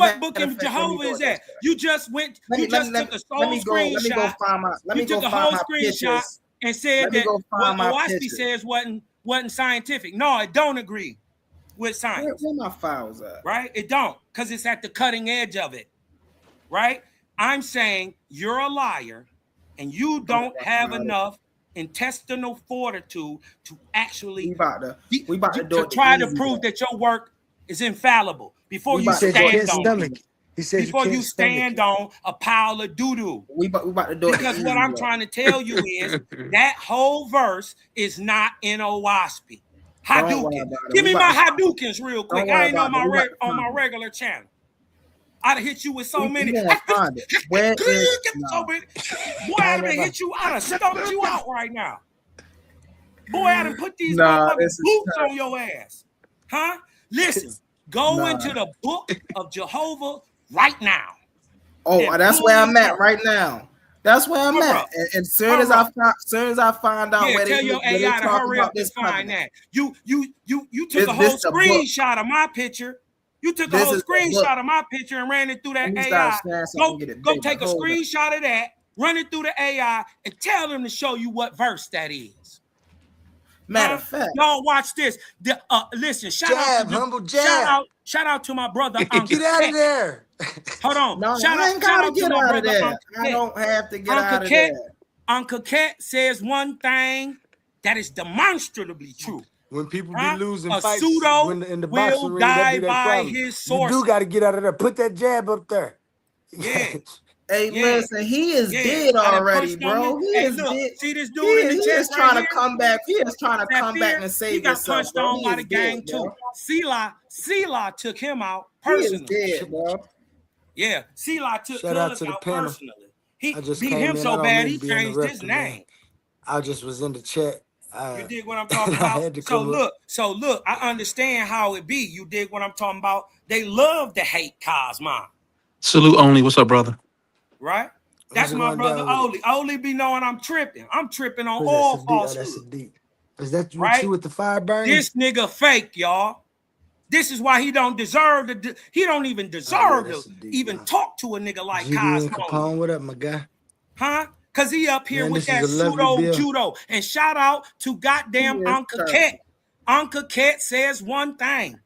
What book of Jehovah is that? You just went. You just took a whole screenshot. Let me go find my pictures and said that what Owaski says wasn't scientific. No, it don't agree with science. Where my files at? Right? It don't, because it's at the cutting edge of it. Right? I'm saying you're a liar, and you don't have enough intestinal fortitude to actually try to prove that your work is infallible before you stand on it. He said before you stand on a pile of doo-doo. We about to do it. Because what I'm trying to tell you is that whole verse is not in Owaski. Hadouken. Give me my Hadoukens real quick. I ain't on my regular channel. I'd have hit you with so many. Where is Boy, I'd have hit you. I'd have stumped you out right now. Boy, I'd have put these boots on your ass. Huh? Listen, go into the book of Jehovah right now. Oh, that's where I'm at right now. That's where I'm at. And as soon as I find out where tell your AI to hurry up and find that. You took a whole screenshot of my picture. You took a whole screenshot of my picture and ran it through that AI. Go take a screenshot of that, run it through the AI, and tell them to show you what verse that is. Matter of fact, y'all watch this. Listen, shout out to my brother. Get out of there. Hold on. No, shout out to my brother. I don't have to get out of there. Uncle Cat says one thing that is demonstrably true. When people be losing fights, pseudo in the will ring, die by his sources. You do got to get out of there. Put that jab up there. Yeah. Hey, listen, he is dead already, bro. He is dead. See this dude in the chest right trying to come back. He is trying to come back and save himself. He got punched on by the gang too. Sela took him out personally. He is dead, bro. Yeah, Sela took him out personally. He just beat him so bad he changed his name. I just was in the chat. You dig what I'm talking about? So look, I understand how it be. You dig what I'm talking about? They love to hate Cosmo. Salute only. What's up, brother? Right? That's my brother Oli. Oli be knowing I'm tripping. I'm tripping on all falsehoods. Is that you with the fire burning? This nigga fake, y'all. This is why he don't deserve to. He don't even deserve to even talk to a nigga like Cosmo. Capone, what up, my guy? Huh? Cause he up here with that pseudo judo. And shout out to goddamn Uncle Cat. Uncle Cat says one thing.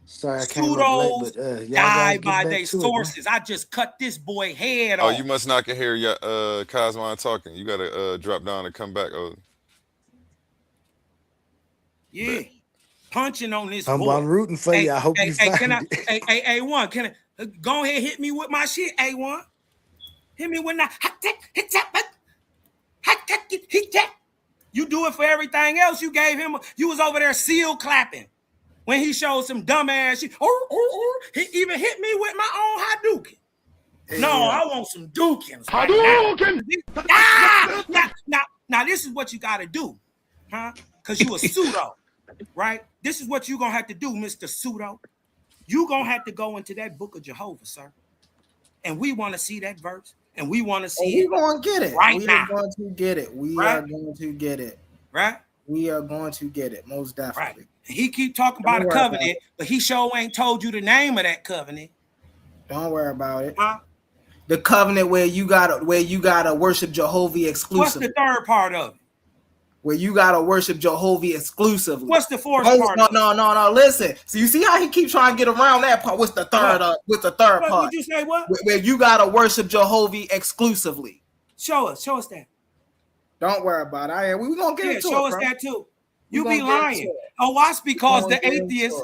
Sorry, I pseudos die by their sources. I just cut this boy head off. Oh, you must not can hear your Cosmo talking. You gotta drop down and come back. Oh. Yeah. Punching on this boy. I'm rooting for you. I hope you find it. Hey, A1, can I go ahead hit me with my shit, A1? Hit me with that. You do it for everything else. You gave him. You was over there seal clapping when he showed some dumbass shit. He even hit me with my own Hadouken. No, I want some Dukins. Hadouken. Now this is what you got to do, huh? Because you a pseudo, right? This is what you gonna have to do, Mr. Pseudo. You gonna have to go into that book of Jehovah, sir, and we want to see that verse. And we want to see it. We're going to get it. Right we now. Are going to get it. We are going to get it. Right? We are going to get it. Most definitely. Right. He keep talking about a covenant, but he sure ain't told you the name of that covenant. Don't worry about it. Huh? The covenant where you gotta worship Jehovah exclusively. What's the third part of it? Where you gotta worship Jehovah exclusively. What's the fourth part? No. Listen. So you see how he keeps trying to get around that part? What's the third? What's the third part? Did you say what? Where you gotta worship Jehovah exclusively. Show us that. Don't worry about it. We gonna get into it. Show us that too. You be lying. Oh, watch because the atheist.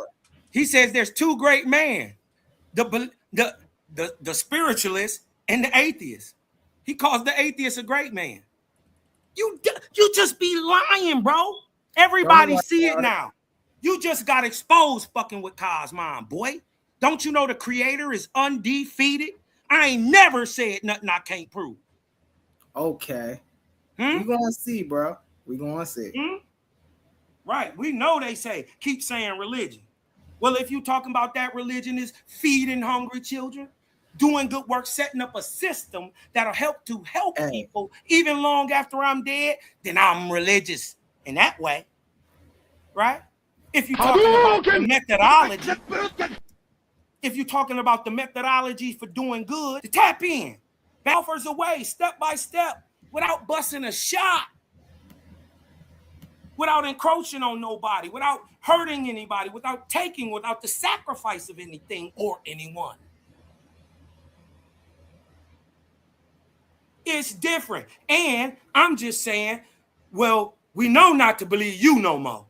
He says there's two great men, the spiritualist and the atheist. He calls the atheist a great man. You just be lying, bro. Everybody see it now. You just got exposed fucking with Cosmo, boy. Don't you know the creator is undefeated? I ain't never said nothing I can't prove. Okay. We're gonna see, bro. We're gonna see. Right. We know they keep saying religion. Well, if you talking about that religion is feeding hungry children, doing good work, setting up a system that'll help people even long after I'm dead, then I'm religious in that way, right? If you're talking about the methodology, if you're talking about the methodology for doing good, to tap in. Offers a way, step by step, without busting a shot, without encroaching on nobody, without hurting anybody, without the sacrifice of anything or anyone. It's different. And I'm just saying, well, we know not to believe you no more.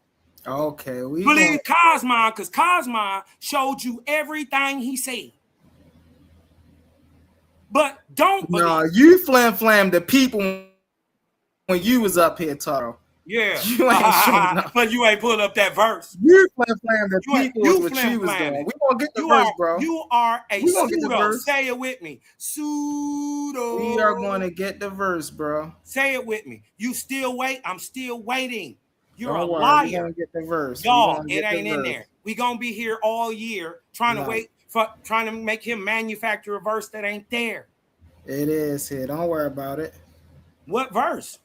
Okay, we believe Cosmo, because Cosmo showed you everything he said. But don't believe. No, you flam the people when you was up here, Taro. Yeah. You ain't showing up. But you ain't pulled up that verse. You flam the people was what you was doing. We gonna get the verse, bro. You are a pseudo. Say it with me. Pseudo. We are gonna get the verse, bro. Say it with me. You still wait? I'm still waiting. You're Don't a worry, liar. We gonna get the verse. Y'all, it ain't in there. We gonna be here all year trying to make him manufacture a verse that ain't there. It is here. Don't worry about it. What verse?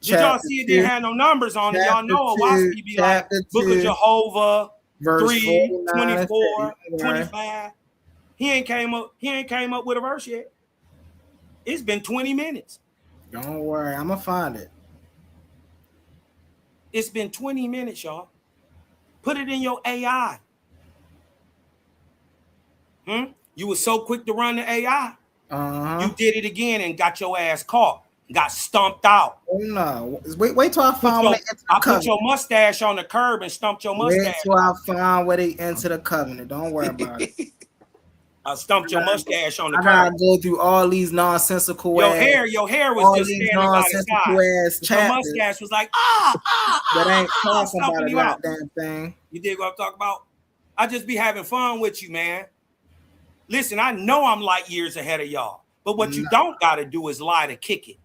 Did y'all see it didn't have no numbers on it? Y'all know Owaski be like Book of Jehovah, verse 3, 24, 25. He ain't came up with a verse yet. It's been 20 minutes. Don't worry, I'm gonna find it. It's been 20 minutes, y'all. Put it in your AI. You were so quick to run the AI. You did it again and got your ass caught. Got stumped out. Oh no! Wait till I find where they enter the covenant. Put your mustache on the curb and stumped your mustache. Wait till I find where they enter the covenant. Don't worry about it. I stumped your mustache on the curb. I gotta go through all these nonsensical. Your hair was just standing by the side. Your mustache was like that ain't talking about a goddamn thing. You dig what I'm talking about? I just be having fun with you, man. Listen, I know I'm light years ahead of y'all, but what you don't gotta do is lie to kick it.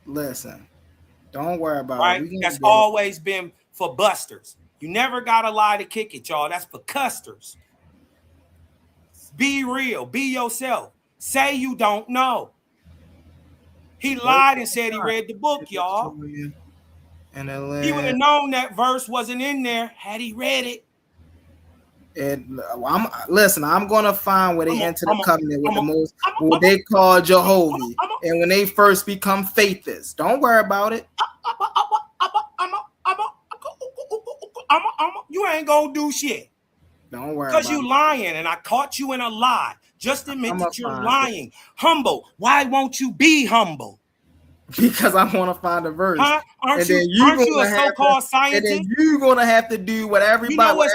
Listen, don't worry about it. That's always been for busters. You never gotta lie to kick it, y'all. That's for custers. Be real. Be yourself. Say you don't know. He lied and said he read the book, y'all. And he would have known that verse wasn't in there had he read it. I'm gonna find where they enter the covenant with the most, what they call Jehovah, and when they first become faithists. Don't worry about it. You ain't gonna do shit. Don't worry, because you lying, and I caught you in a lie. Just admit that you're lying. Humble. Why won't you be humble? Because I want to find a verse. Huh? Aren't you a so-called scientist? And then you're gonna have to do what every other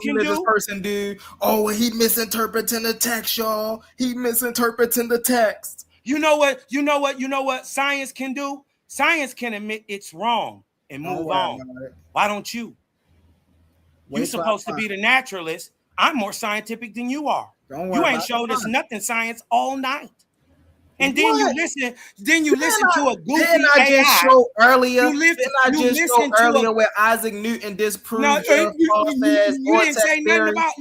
religious person do. Oh, he misinterpreting the text, y'all. He misinterpreting the text. You know what science can do? Science can admit it's wrong and move on. Why don't you? You're supposed to be the naturalist. I'm more scientific than you are. You ain't showed us nothing science all night. And then you listen to a goofy AI. I just show earlier? I just show earlier where Isaac Newton disproved you didn't say nothing about.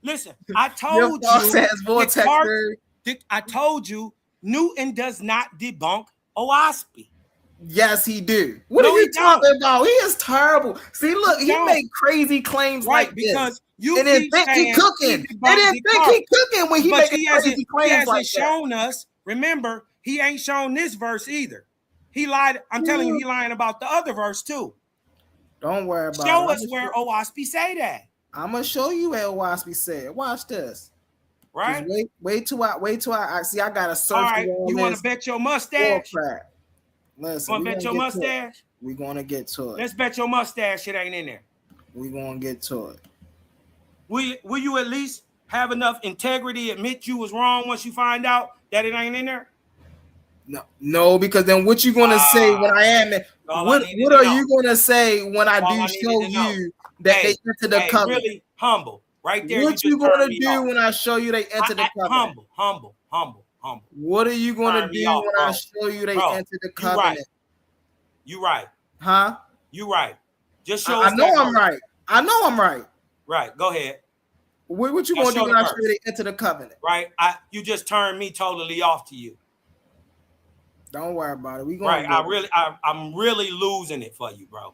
Listen. I told you. I told you Newton does not debunk Owaski. Yes, he do. What are you talking about? He is terrible. See, look, he made crazy claims like because this. They didn't think he cooking. They didn't think he cooking when he made crazy claims like that. He hasn't shown us. Remember, he ain't shown this verse either. He lied. I'm telling you, he lying about the other verse too. Don't worry about it. Show us where Owaski say that. I'm gonna show you where Owaski said. Watch this. Right. Wait till I see. I gotta search. All right. You want to bet your mustache? Listen, want to bet your mustache? We're gonna get to it. Let's bet your mustache. It ain't in there. We're gonna get to it. Will you at least have enough integrity, admit you was wrong once you find out that it ain't in there? No, because then what you gonna say when I am it? What are you gonna say when I do show you that they enter the covenant? Really humble, right there. What you gonna do when I show you they enter the covenant? Humble. What are you gonna do when I show you they enter the covenant? You right. Huh? You right. Just show. I know I'm right. I know I'm right. Right. Go ahead. What you gonna do when I show you they enter the covenant? Right. You just turned me totally off to you. Don't worry about it. We gonna I'm really losing it for you, bro.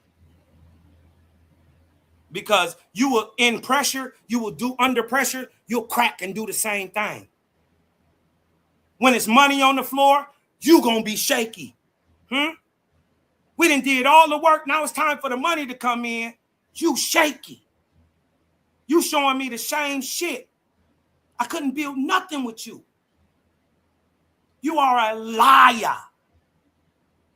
because you will in pressure, you will do under pressure, you'll crack and do the same thing. When it's money on the floor, you gonna be shaky. We done did all the work. Now it's time for the money to come in. You shaky. You showing me the same shit. I couldn't build nothing with you. You are a liar.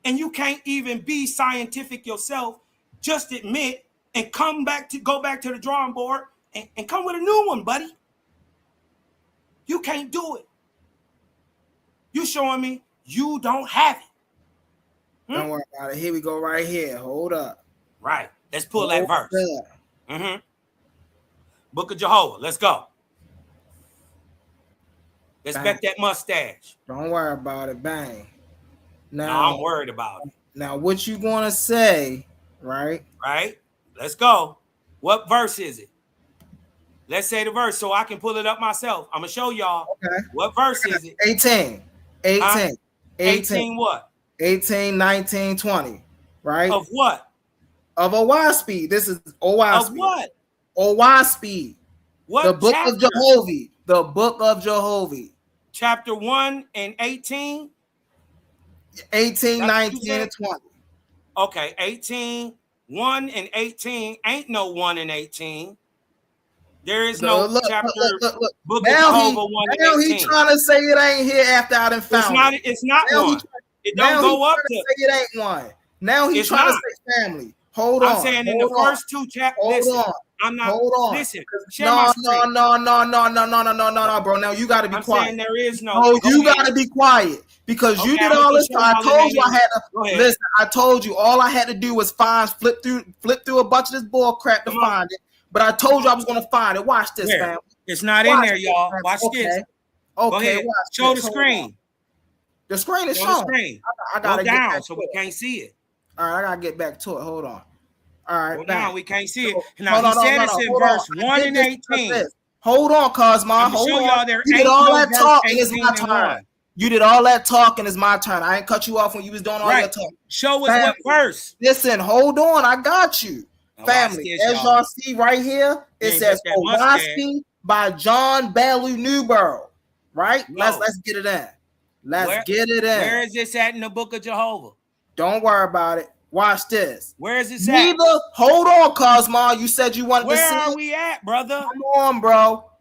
And you can't even be scientific yourself. Just admit and go back to the drawing board and come with a new one, buddy. You can't do it. You showing me you don't have it. Don't worry about it. Here we go right here. Hold up. Right. Let's pull that verse. Book of Jehovah. Let's go. Respect that mustache. Don't worry about it. Bang. Now I'm worried about it. Now what you gonna say, right? Right. Let's go. What verse is it? Let's say the verse so I can pull it up myself. I'm gonna show y'all. Okay. What verse is it? 18 what? 18, 19, 20. Right? Of what? Of OY speed. This is OY speed. Of what? OY speed. What? The book of Jehovah. The book of Jehovah. Chapter 1 and 18. 18, 19, and 20. Okay, 18, 1 and 18. Ain't no 1 and 18. There is no chapter. Look. Book now of Jehovah 1 and 18. Now he trying to say it ain't here after I done found it. It's not one. It don't go up to. Say it ain't one. Now he's trying to say family. Hold on. I'm saying in the first two chapters. Hold on. I'm not. Hold on. Listen. No, bro. Now you got to be quiet. I'm saying there is no. No, you got to be quiet because you did all this. I told you I had to listen. I told you all I had to do was flip through a bunch of this bull crap to find it. But I told you I was going to find it. Watch this, fam. It's not in there, y'all. Watch this. Okay. Show the screen. The screen is shown. I got to down so we can't see it. All right, I got to get back to it. Hold on. All right, now we can't see it. Now he said it's in verse 1 and 18. Hold on, Cosmo. Hold on. You did all that talking. It's my turn. You did all that talking. It's my turn. I ain't cut you off when you was doing all your talking. Show us what verse. Listen, hold on. I got you. Family, as y'all see right here, it says OYSP by John Bellew Newborough. Right? Let's get it in. Let's get it in. Where is this at in the book of Jehovah? Don't worry about it. Watch this. Where is this at? Hold on, Cosmo. You said you wanted to see. Where are we at, brother?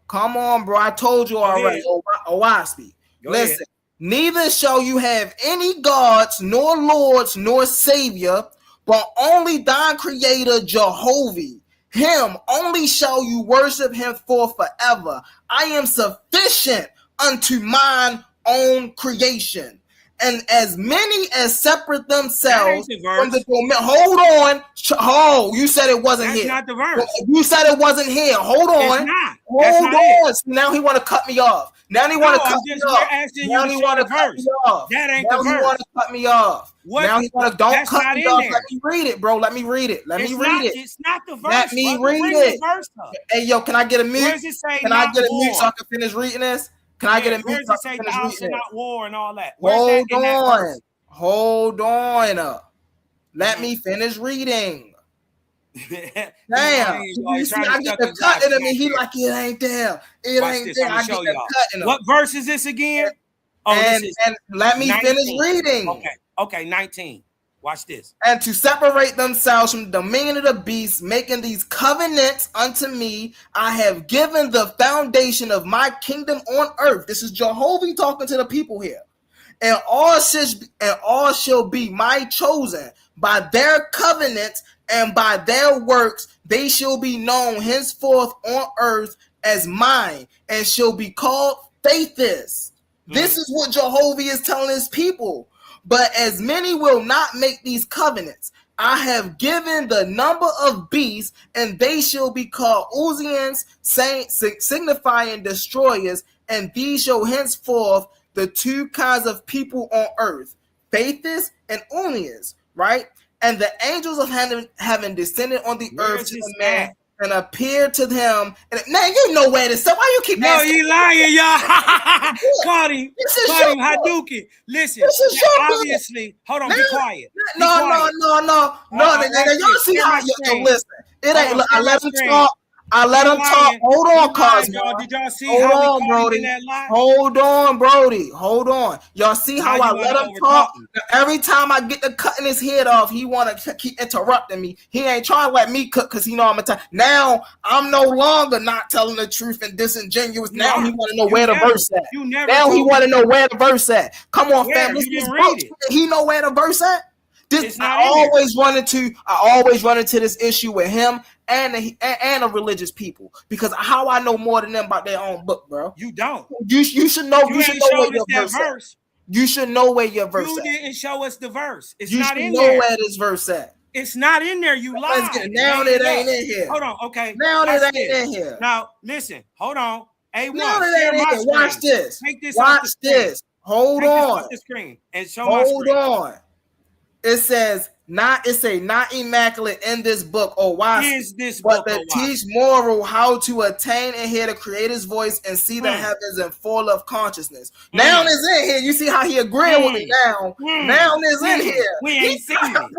Come on, bro. I told you already. OYSP. Listen. Neither shall you have any gods, nor lords, nor savior, but only thine creator Jehovah. Him only shall you worship him for forever. I am sufficient unto mine own creation. And as many as separate themselves from the domain. Hold on. Oh, you said it wasn't here. That's not the verse. You said it wasn't here. Hold on. It's not. Hold on. Now he want to cut me off. Now he want to cut me off. Now he want to cut me off. That ain't the verse. Now he want to cut me off. Now he want to don't cut me off. Let me read it, bro. Let me read it. It's not the verse. Let me read it. Hey, yo, can I get a mute? Can I get a mute so I can finish reading this? Can I get a mute? Where does it say thou shalt not war and all that? Hold on. Let me finish reading. Damn. You see, I get the cut in him and he like, it ain't there. It ain't there. I get the cut in him. What verse is this again? And let me finish reading. Okay, 19. Watch this. And to separate themselves from the dominion of the beast, making these covenants unto me, I have given the foundation of my kingdom on earth. This is Jehovah talking to the people here. And all shall be my chosen. By their covenants and by their works, they shall be known henceforth on earth as mine, and shall be called faithists. This is what Jehovah is telling his people. But as many will not make these covenants, I have given the number of beasts, and they shall be called Uzians, signifying destroyers, and these shall henceforth the two kinds of people on earth, faithists and Unians, right? And the angels of heaven having descended on the earth to the man and appeared to them. And man, you know where it is. So why you keep asking? No, you lying, y'all. Caught him Hadouken. Listen, obviously, hold on, be quiet. No. Y'all see how listen. It ain't. Look, I let him talk. I let him talk. Hold on, Cosmo. Did y'all see Hold how on, Brody. in that lie? Hold on, Brody. Hold on. Y'all see how I let him talk? Every time I get to cutting his head off, he want to keep interrupting me. He ain't trying to let me cook because he know I'm a Now I'm no longer not telling the truth and disingenuous. Now he want to know where the verse at. Now he want to know where the verse at. Come on, fam. This book. He know where the verse at. I always run into this issue with him and a religious people because how I know more than them about their own book, bro. You don't. You should know. You should know where your verse. You should know where your verse. You didn't show us the verse. It's you not in there. You there. should know where this verse at. It's not in there. You lied. Now it ain't in here. Hold on. Okay. Now it ain't in here. Now listen. Hold on. A1. Now it ain't in here. Watch this. Take this. Watch this. Hold on. This off the screen and show my screen. Hold on. It says not immaculate in this book or why is this but to teach moral how to attain and hear the creator's voice and see the heavens and full of consciousness. Now it's in here. You see how he agreed with me now. Now it's in here. We ain't seen it.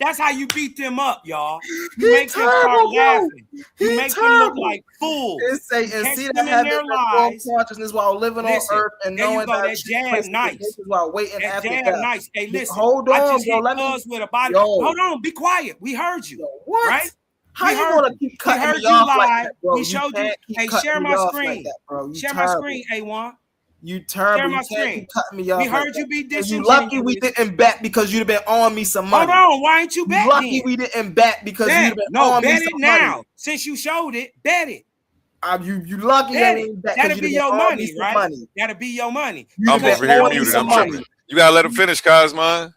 That's how you beat them up, y'all. You make them start laughing. You make them look like fools. It say and see the heavens and full of consciousness while living on earth and knowing that jam nice. While waiting after death. Nice. Hey, listen. Hold on. With a body. Hold on, be quiet. We heard you. What? Right? How you gonna keep cutting me off like that, bro? We showed you. Hey, share my screen. Share my screen, A1. You terrible. Share my screen. Keep cutting me off. We heard you be disingenuous. You lucky we didn't bet because you'd have been on me some money. Hold on, why ain't you betting? Lucky we didn't bet because you'd have been on me some money. No, bet it now. Since you showed it, bet it. You lucky that ain't bet. That'll be your money, right? That'll be your money. I'm over here muted. I'm tripping. You gotta let him finish, Cosmo.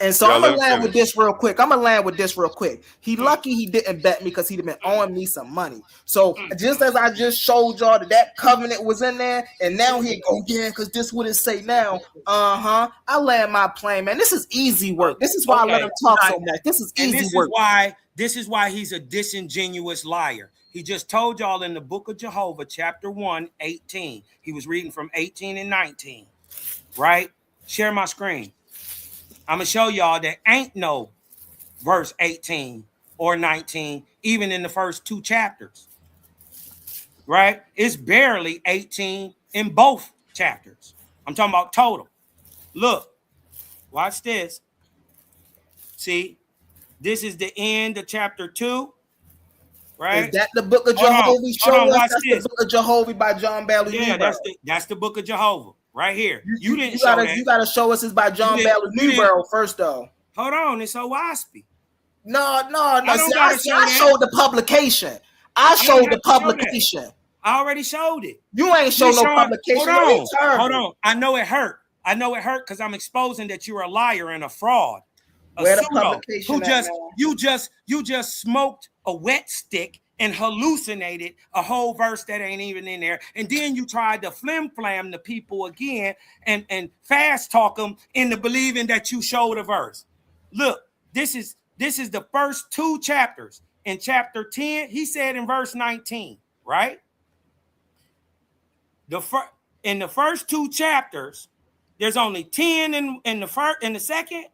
And so I'm gonna land with this real quick. He lucky he didn't bet me because he'd have been owing me some money. So just as I just showed y'all that covenant was in there, and now he go, yeah, because this what it say now. I land my plane, man. This is easy work. This is why I let him talk so much. This is easy work. This is why he's a disingenuous liar. He just told y'all in the book of Jehovah, chapter 1, 18. He was reading from 18 and 19. Right? Share my screen. I'm going to show y'all that ain't no verse 18 or 19, even in the first 2 chapters. Right? It's barely 18 in both chapters. I'm talking about total. Look, watch this. See, this is the end of chapter 2. Right? Is that the book of Jehovah? That's the book of Jehovah by John Ballou. Yeah, that's the book of Jehovah. Right here. You gotta show us it's by John Ballou Newborough first, though. Hold on, it's OWASP. No. See, I showed the publication. I showed the publication. I already showed it. You ain't showed no publication. Hold on. I know it hurt because I'm exposing that you're a liar and a fraud. Where the publication you just smoked a wet stick and hallucinated a whole verse that ain't even in there. And then you tried to flim-flam the people again and fast talk them into believing that you showed a verse. Look, this is the first 2 chapters. In chapter 10, he said in verse 19, right? In the first 2 chapters, there's only 10 in the second,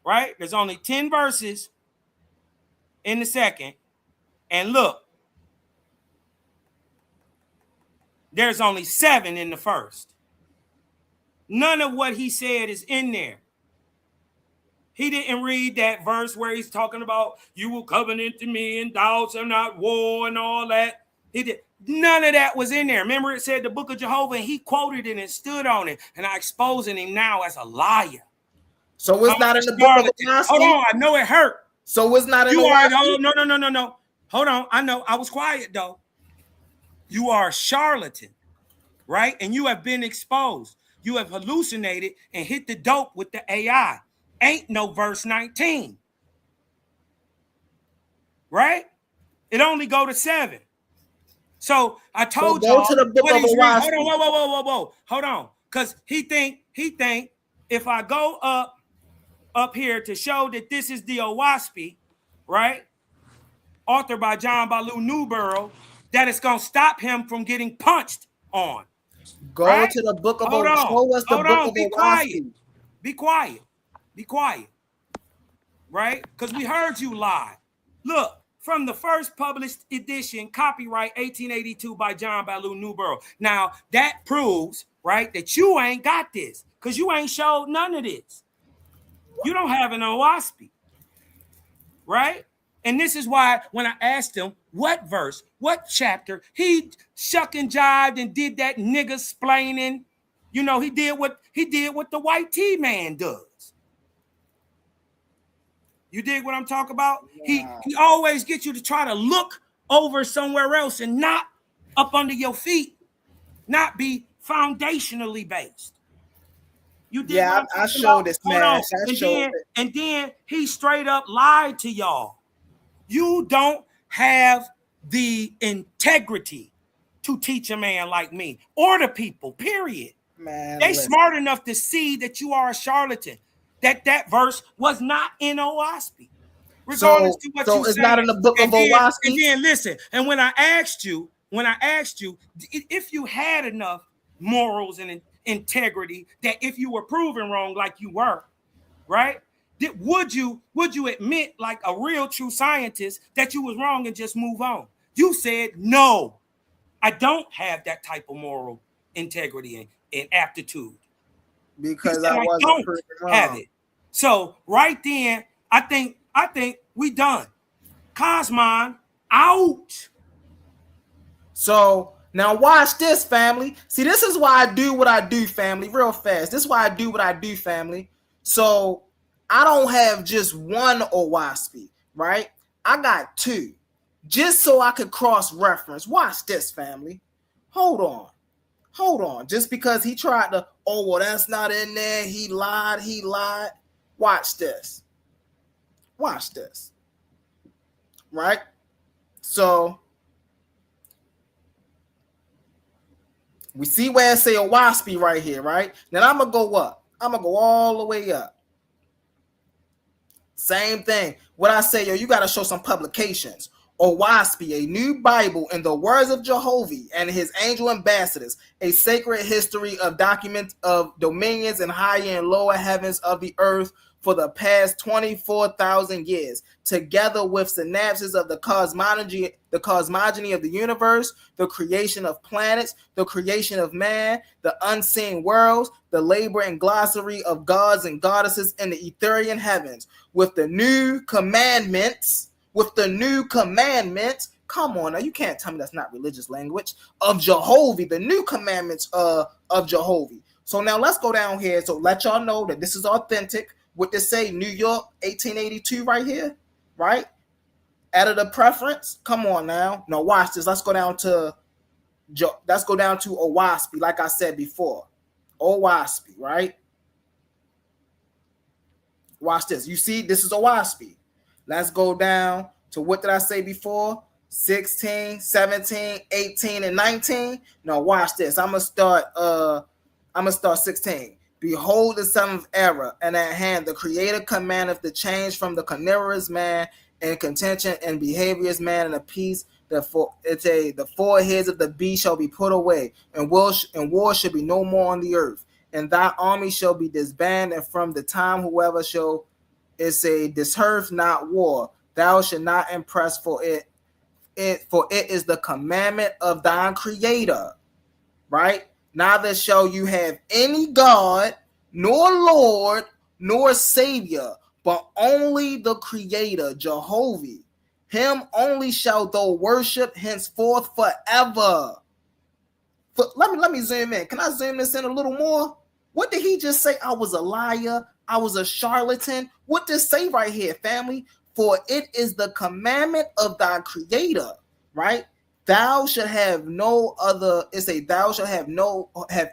right? There's only 10 verses in the second. And look, there's only 7 in the first. None of what he said is in there. He didn't read that verse where he's talking about you will covenant to me and thou shalt not war and all that. He did. None of that was in there. Remember, it said the book of Jehovah, and he quoted it and stood on it. And I'm exposing him now as a liar. So it's not in the book of the Hold on, I know it hurt. So it's not in the No. Hold on. I know. I was quiet, though. You are a charlatan, right? And you have been exposed. You have hallucinated and hit the dope with the AI. Ain't no verse 19. Right? It only go to 7. So I told y'all. To the book of Hold on. Whoa. Hold on. Because he think if I go up here to show that this is the OWASP, right? Authored by John Ballou Newborough, that it's going to stop him from getting punched on. Go to the book of Show us the book of Be quiet. right? Because we heard you lie. Look, from the first published edition, copyright 1882 by John Ballou Newborough. Now, that proves, right, that you ain't got this because you ain't showed none of this. You don't have an OWASP, right? And this is why when I asked him what verse, what chapter, he shuck and jived and did that nigga splaining. You know, he did what the white T man does. You dig what I'm talking about? Yeah. He always gets you to try to look over somewhere else and not up under your feet, not be foundationally based. You dig yeah, what I showed this, man. And then he straight up lied to y'all. You don't have the integrity to teach a man like me or the people, period. Man, they smart enough to see that you are a charlatan, that verse was not in OWASP. Regardless to what you it's say. not in the book of OWASP. And then listen, and when I asked you if you had enough morals and integrity that if you were proven wrong like you were, right? Would you admit like a real true scientist that you was wrong and just move on? You said no. I don't have that type of moral integrity and aptitude. Because I wasn't proven wrong. Have it. So right then, I think we done. Cosmon out. So now watch this, family. See, this is why I do what I do, family, real fast. This is why I do what I do, family. So I don't have just one OWASP, right? I got two. Just so I could cross-reference. Watch this, family. Hold on. Just because he tried to, oh, well, that's not in there. He lied. Watch this. Right? So we see where it say OWASP right here, right? Then I'm going to go up. I'm going to go all the way up. Same thing. What I say, yo, you got to show some publications. OWASP, a new Bible in the words of Jehovah and his angel ambassadors, a sacred history of documents of dominions and higher and lower heavens of the earth for the past 24,000 years, together with synapses of the cosmogony of the universe, the creation of planets, the creation of man, the unseen worlds, the labor and glossary of gods and goddesses in the ethereal heavens, with the new commandments. Come on now, you can't tell me that's not religious language of Jehovah, the new commandments of Jehovah. So now let's go down here. So let y'all know that this is authentic. What they say, New York, 1882 right here, right? Editor preference. Come on now. Now watch this. Let's go down to OWASP, like I said before. OWASP, right? Watch this. You see, this is OWASP. Let's go down to what did I say before? 16, 17, 18, and 19. Now watch this. I'm gonna start 16. Behold the seventh era, and at hand the Creator commandeth the change from the carnivorous man and contention and behaviorous man and a peace. The four heads of the beast shall be put away, and war shall be no more on the earth. And thy army shall be disbanded, and from the time whoever shall dishearth not war. Thou shalt not impress for it is the commandment of thine Creator, right? Neither shall you have any God, nor Lord, nor Savior, but only the Creator, Jehovah. Him only shall thou worship henceforth forever. Let me zoom in. Can I zoom this in a little more? What did he just say? I was a liar. I was a charlatan. What does it say right here, family? For it is the commandment of thy Creator, right? Thou shalt have no other. Thou shalt have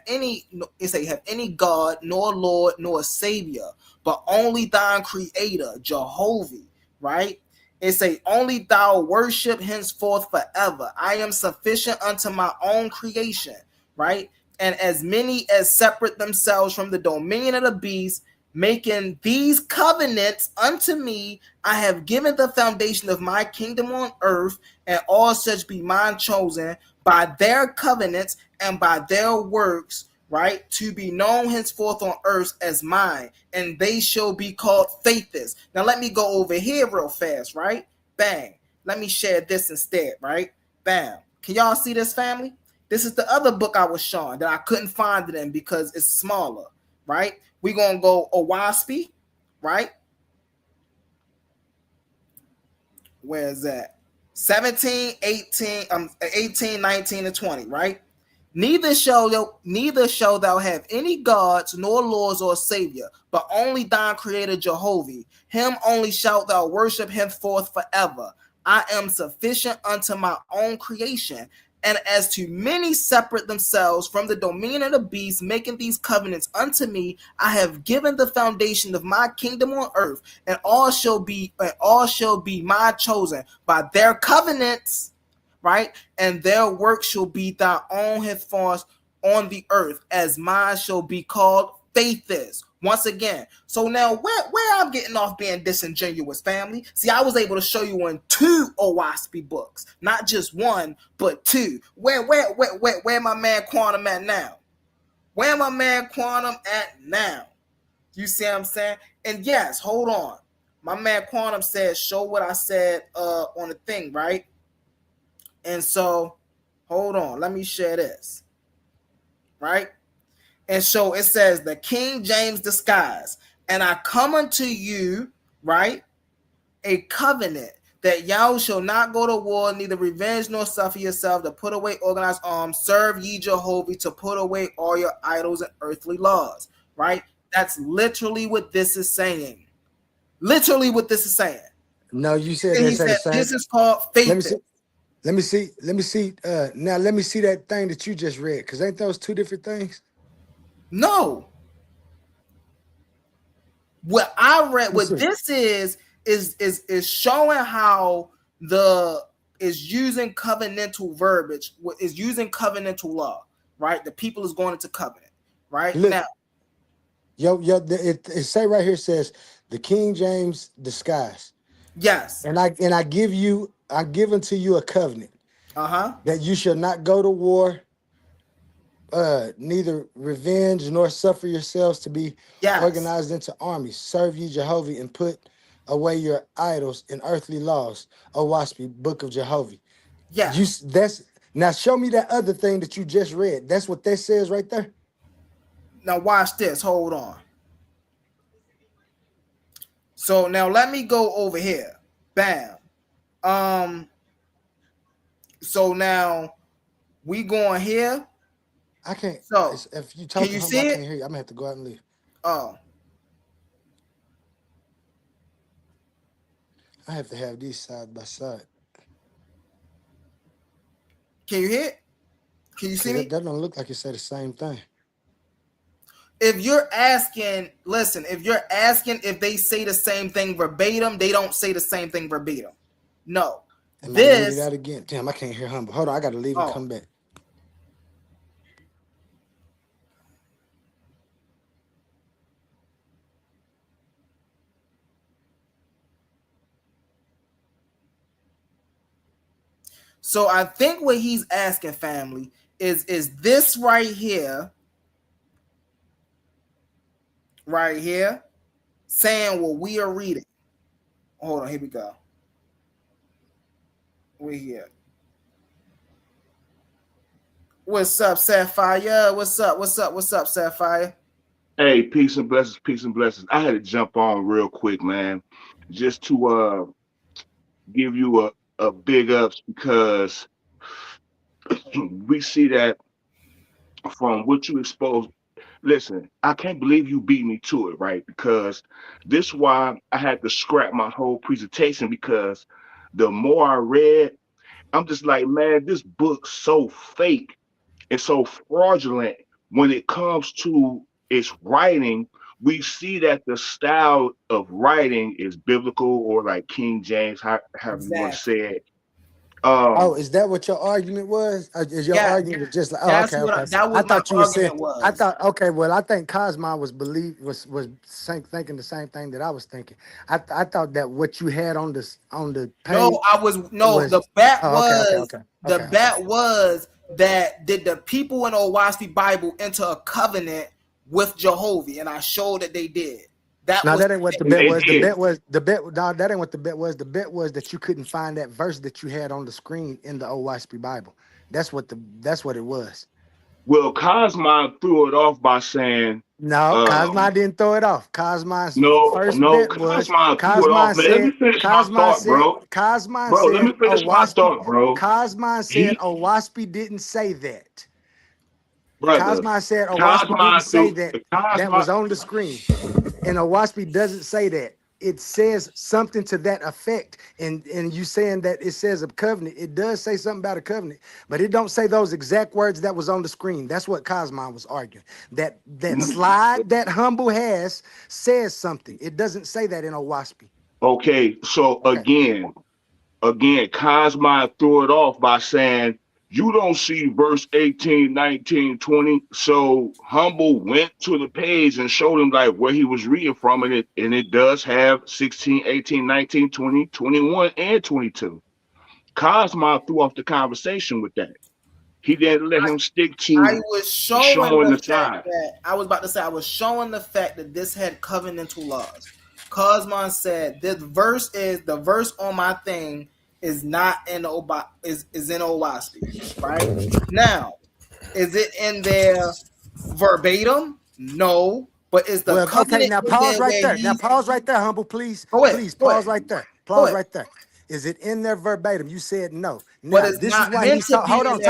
any God, nor Lord, nor Savior, but only thine Creator, Jehovah, right? Only thou worship henceforth forever. I am sufficient unto my own creation, right? And as many as separate themselves from the dominion of the beast, making these covenants unto me, I have given the foundation of my kingdom on earth, and all such be mine chosen by their covenants and by their works, right, to be known henceforth on earth as mine, and they shall be called faithers. Now let me go over here real fast, right? Bang. Let me share this instead, right? Bam. Can y'all see this, family? This is the other book I was showing that I couldn't find it in because it's smaller, right? We're going to go Owaspy, right? Where is that? 17, 18, 18, 19, and 20, right? Neither shall thou have any gods, nor lords or savior, but only thine creator Jehovah. Him only shalt thou worship henceforth forever. I am sufficient unto my own creation. And as to many separate themselves from the dominion of the beast, making these covenants unto me, I have given the foundation of my kingdom on earth, and all shall be my chosen by their covenants, right? And their work shall be thy own henceforth on the earth, as mine shall be called faithers. Once again, so now where I'm getting off being disingenuous, family. See, I was able to show you in 2 Owaspy books, not just one, but 2. Where my man Quantum at now? Where my man Quantum at now? You see what I'm saying? And yes, hold on. My man Quantum said, show what I said on the thing, right? And so, hold on. Let me share this. Right? And so it says, the King James disguise. And I come unto you, right, a covenant that y'all shall not go to war, neither revenge nor suffer yourself, to put away organized arms, serve ye Jehovah, to put away all your idols and earthly laws, right? That's literally what this is saying. Literally what this is saying. No, you said they say the same. This is called faith. Let me see. Now let me see that thing that you just read, because ain't those 2 different things? No. What I read, what this is showing how is using covenantal verbiage, is using covenantal law, right? The people is going into covenant, right? Look, now, it say right here, says the King James disguise. Yes. And I give unto you a covenant. That you shall not go to war, neither revenge nor suffer yourselves to be organized into armies. Serve ye Jehovah and put away your idols and earthly laws. Owaspy, Book of Jehovah. Yes. Now show me that other thing that you just read. That's what that says right there. Now watch this. Hold on. So now let me go over here. Bam. So now we going here. I can't. So if you talk, can you see it? I can't hear you. I'm gonna have to go out and leave. Oh. I have to have these side by side. Can you hear it? Can you see me? That don't look like you said the same thing. If you're asking, listen, if you're asking if they say the same thing verbatim, they don't say the same thing verbatim. No. Am I read it out again? Damn, I can't hear Humble. Hold on, I gotta leave and come back. So I think what he's asking, family, is this right here, saying what we are reading. Hold on, here we go. We're here. What's up, Sapphire? What's up, Sapphire? Hey, peace and blessings, peace and blessings. I had to jump on real quick, man, just to give you a big ups, because we see that from what you exposed. Listen, I can't believe you beat me to it, right? Because this why I had to scrap my whole presentation, because the more I read, I'm just like, man, this book's so fake and so fraudulent when it comes to its writing. We see that the style of writing is biblical, or like King James, however you want to say it. Is that what your argument was? Is your argument just like, that was I thought you were saying, was. I thought, okay, well, I think Cosmo was thinking the same thing that I was thinking. I thought that what you had on the page. The bet was that did the people in Owaski Bible enter a covenant with Jehovah, and I showed that they did. That ain't what the bet was. No, that ain't what the bet was. The bet was that you couldn't find that verse that you had on the screen in the Owaski Bible. That's what it was. Well, Cosmo threw it off by saying, no, Cosmo didn't throw it off. Cosmo's first bet was Cosmo said, let me finish my thought, bro. Cosmo said, let me finish my thought, bro. Cosmo said Owaski didn't say that. Brother, Cosmo said Owaski didn't say that. That was on the screen. And Owaski doesn't say that. It says something to that effect. And you saying that it says a covenant. It does say something about a covenant, but it don't say those exact words that was on the screen. That's what Cosmo was arguing. That slide that Humble has says something. It doesn't say that in Owaski. Okay, so again, Cosmo threw it off by saying, you don't see verse 18, 19, 20. So Humble went to the page and showed him like where he was reading from, and it does have 16, 18, 19, 20, 21, and 22. Cosmo threw off the conversation with that. He didn't let him stick to I was showing the side. I was showing the fact that this had covenantal laws. Cosmo said this verse is the verse on my thing is not in is in Owaski, right? Now, is it in there verbatim? No, but is the covenant? Okay, now pause right there. Now pause right there, Humble, please. Please pause right there. Pause right there. Is it in there verbatim? You said no. Now, this is why he's hold on.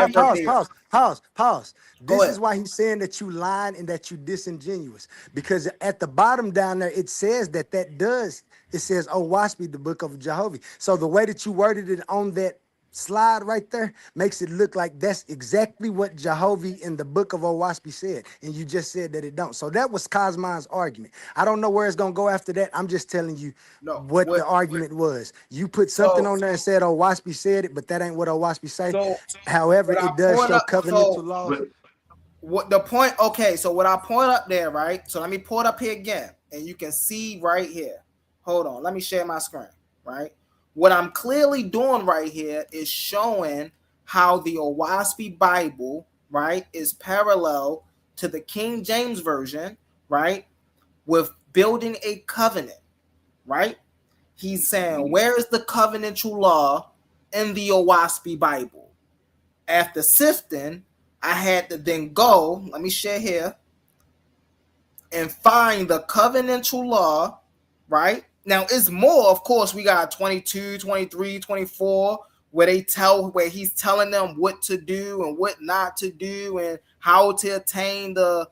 Pause. This is why he's saying that you lying and that you disingenuous. Because at the bottom down there, it says that does. It says, "Oh, Owaski, the book of Jehovah." So the way that you worded it on that slide right there makes it look like that's exactly what Jehovah in the book of Owaski said, and you just said that it don't. So that was Cosmo's argument. I don't know where it's gonna go after that. I'm just telling you what the argument was. You put something on there and said Owaski said it, but that ain't what Owaski say. However, it does show covenantal laws. What the point? Okay, so what I point up there, right? So let me pull it up here again, and you can see right here. Hold on, let me share my screen, right? What I'm clearly doing right here is showing how the Owaski Bible, right, is parallel to the King James Version, right, with building a covenant, right? He's saying, where is the covenantal law in the Owaski Bible? After sifting, I had to then go, let me share here, and find the covenantal law, right? Now, it's more, of course, we got 22, 23, 24, where he's telling them what to do and what not to do and how to attain the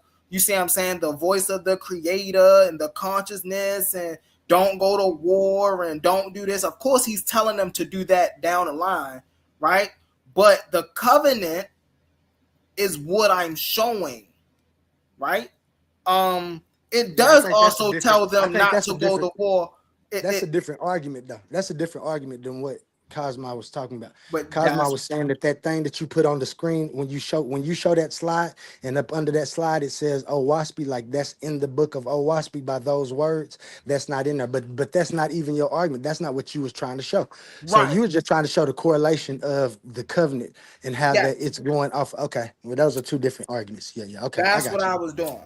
voice of the creator and the consciousness and don't go to war and don't do this. Of course, he's telling them to do that down the line, right? But the covenant is what I'm showing, right? It does also tell them not to go to war. That's a different argument, though. That's a different argument than what Cosmo was talking about. But Cosmo was saying that thing that you put on the screen when you show that slide, and up under that slide it says Owaski, like that's in the book of Owaski by those words. That's not in there. But that's not even your argument. That's not what you was trying to show. Right. So you were just trying to show the correlation of the covenant and how that it's going off. Okay, well those are two different arguments. Yeah. Okay, that's what I was doing.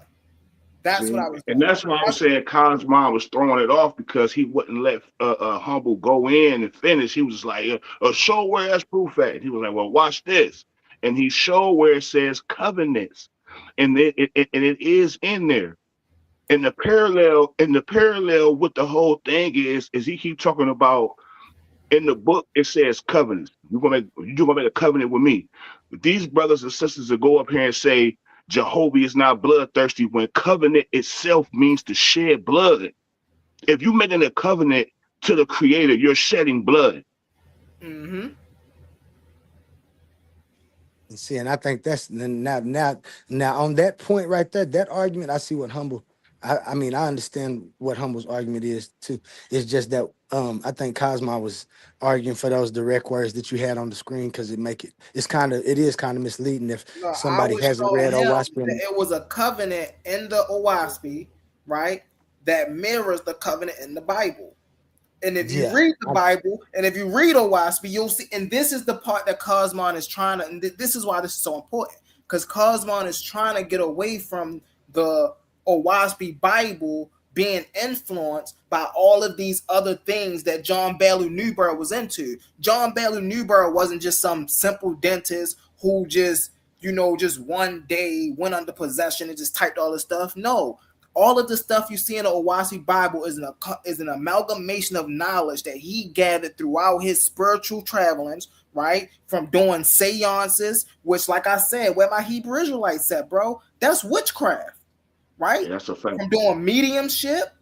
That's what I was doing. And that's why I'm saying Cosmo was throwing it off because he wouldn't let Humble go in and finish. He was just like, show where that's proof at. He was like, well, watch this. And he showed where it says covenants. And it is in there. And the parallel with the whole thing is he keep talking about in the book, it says covenants. You're gonna make a covenant with me. These brothers and sisters that go up here and say, Jehovah is not bloodthirsty when covenant itself means to shed blood. If you're making a covenant to the creator, you're shedding blood. Mm-hmm. See, and I think that's now on that point right there, that argument, I see what Humble, I understand what Humble's argument is too. It's just that I think Cosmo was arguing for those direct words that you had on the screen because it is kind of misleading if somebody hasn't read Owaski. It was a covenant in the Owaski, right, that mirrors the covenant in the Bible. And if you read the Bible, and if you read Owaspi, you'll see, and this is the part that Cosmon is trying to, and this is why this is so important, because Cosmon is trying to get away from the Owaspi Bible being influenced by all of these other things that John Bailey Newborough was into. John Bailey Newborough wasn't just some simple dentist who just, just one day went under possession and just typed all this stuff. No. All of the stuff you see in the Owaspi Bible is an amalgamation of knowledge that he gathered throughout his spiritual travelings, right? From doing seances, which, like I said, where my Hebrew Israelites at, bro, that's witchcraft, right? Yeah, that's a fact. From doing mediumship,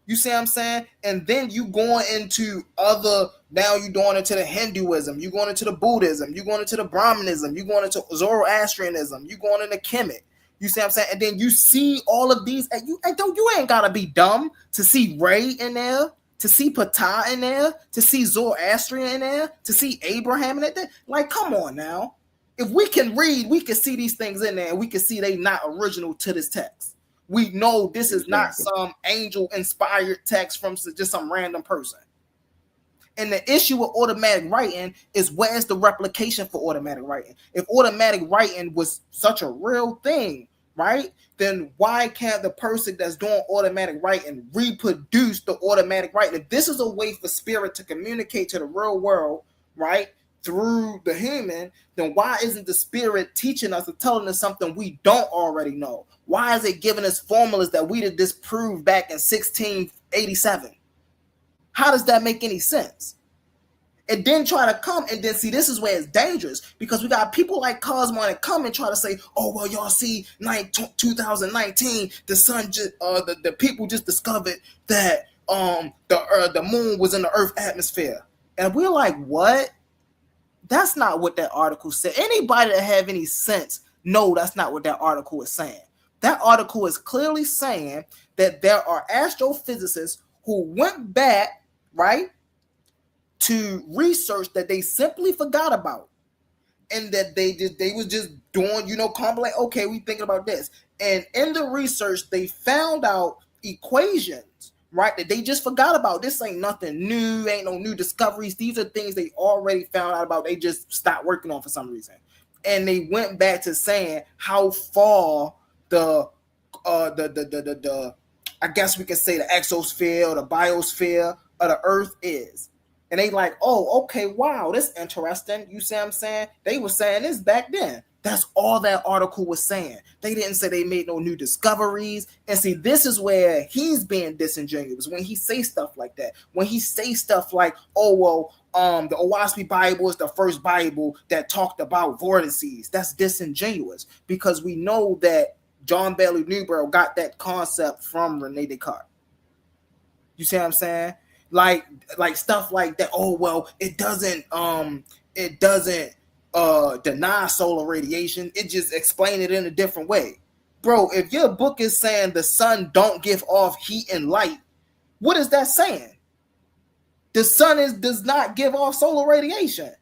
you see what I'm saying? And then you going into now you going into the Hinduism, you going into the Buddhism, you going into the Brahmanism, you going into Zoroastrianism, you going into Kemet. You see what I'm saying? And then you see all of these, and you ain't gotta be dumb to see Ray in there, to see Ptah in there, to see Zoroastrian in there, to see Abraham in there. Like, come on now. If we can read, we can see these things in there, and we can see they not original to this text. We know this is not some angel-inspired text from just some random person. And the issue with automatic writing is, where's the replication for automatic writing? If automatic writing was such a real thing, right, then why can't the person that's doing automatic writing reproduce the automatic writing? If this is a way for spirit to communicate to the real world, right, through the human, then why isn't the spirit teaching us or telling us something we don't already know? Why is it giving us formulas that we did disprove back in 1687? How does that make any sense? And then try to come and then see, this is where it's dangerous, because we got people like Cosmo that come and try to say, oh, well, y'all see, 2019, the sun just, the people just discovered that the moon was in the Earth atmosphere. And we're like, what? That's not what that article said. Anybody that have any sense, no, that's not what that article is saying. That article is clearly saying that there are astrophysicists who went back, right, to research that they simply forgot about, and that they was just doing, kind of like, okay, we thinking about this. And in the research, they found out equations, right, that they just forgot about. This ain't nothing new, ain't no new discoveries. These are things they already found out about. They just stopped working on for some reason. And they went back to saying how far the I guess we could say the exosphere or the biosphere of the Earth is. And they like, oh, okay, wow, this is interesting. You see what I'm saying? They were saying this back then. That's all that article was saying. They didn't say they made no new discoveries. And see, this is where he's being disingenuous when he say stuff like that. When he say stuff like, oh, well, the Owaspi Bible is the first Bible that talked about vortices. That's disingenuous, because we know that John Bailey Newborough got that concept from Rene Descartes. You see what I'm saying? Like stuff like that. Oh, well, it doesn't deny solar radiation. It just explain it in a different way. Bro, if your book is saying the sun don't give off heat and light, what is that saying? The sun does not give off solar radiation.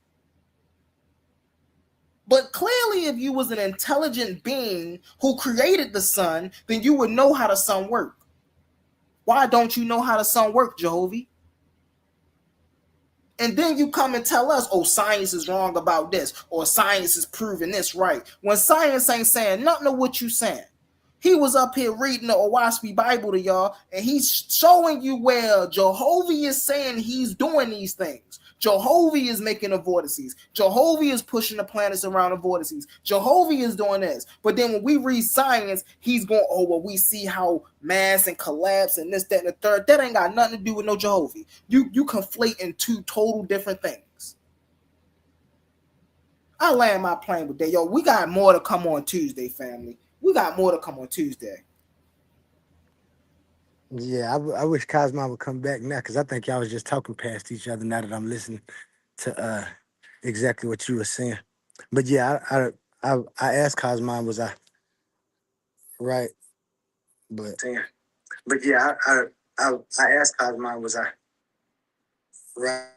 But clearly, if you was an intelligent being who created the sun, then you would know how the sun worked. Why don't you know how the sun worked, Jehovah? And then you come and tell us, oh, science is wrong about this, or science is proving this right, when science ain't saying nothing of what you saying. He was up here reading the Owaspi Bible to y'all, and he's showing you where Jehovah is saying he's doing these things. Jehovah is making the vortices. Jehovah is pushing the planets around the vortices. Jehovah is doing this. But then when we read science, he's going, oh, well, we see how mass and collapse and this, that, and the third. That ain't got nothing to do with no Jehovah. You conflating two total different things. I land my plane with that. Yo, we got more to come on Tuesday, family. We got more to come on Tuesday. Yeah, I wish Cosmo would come back now, because I think y'all was just talking past each other now that I'm listening to exactly what you were saying. But yeah, I asked Cosmo, was I right? But yeah, I asked Cosmo, was I right?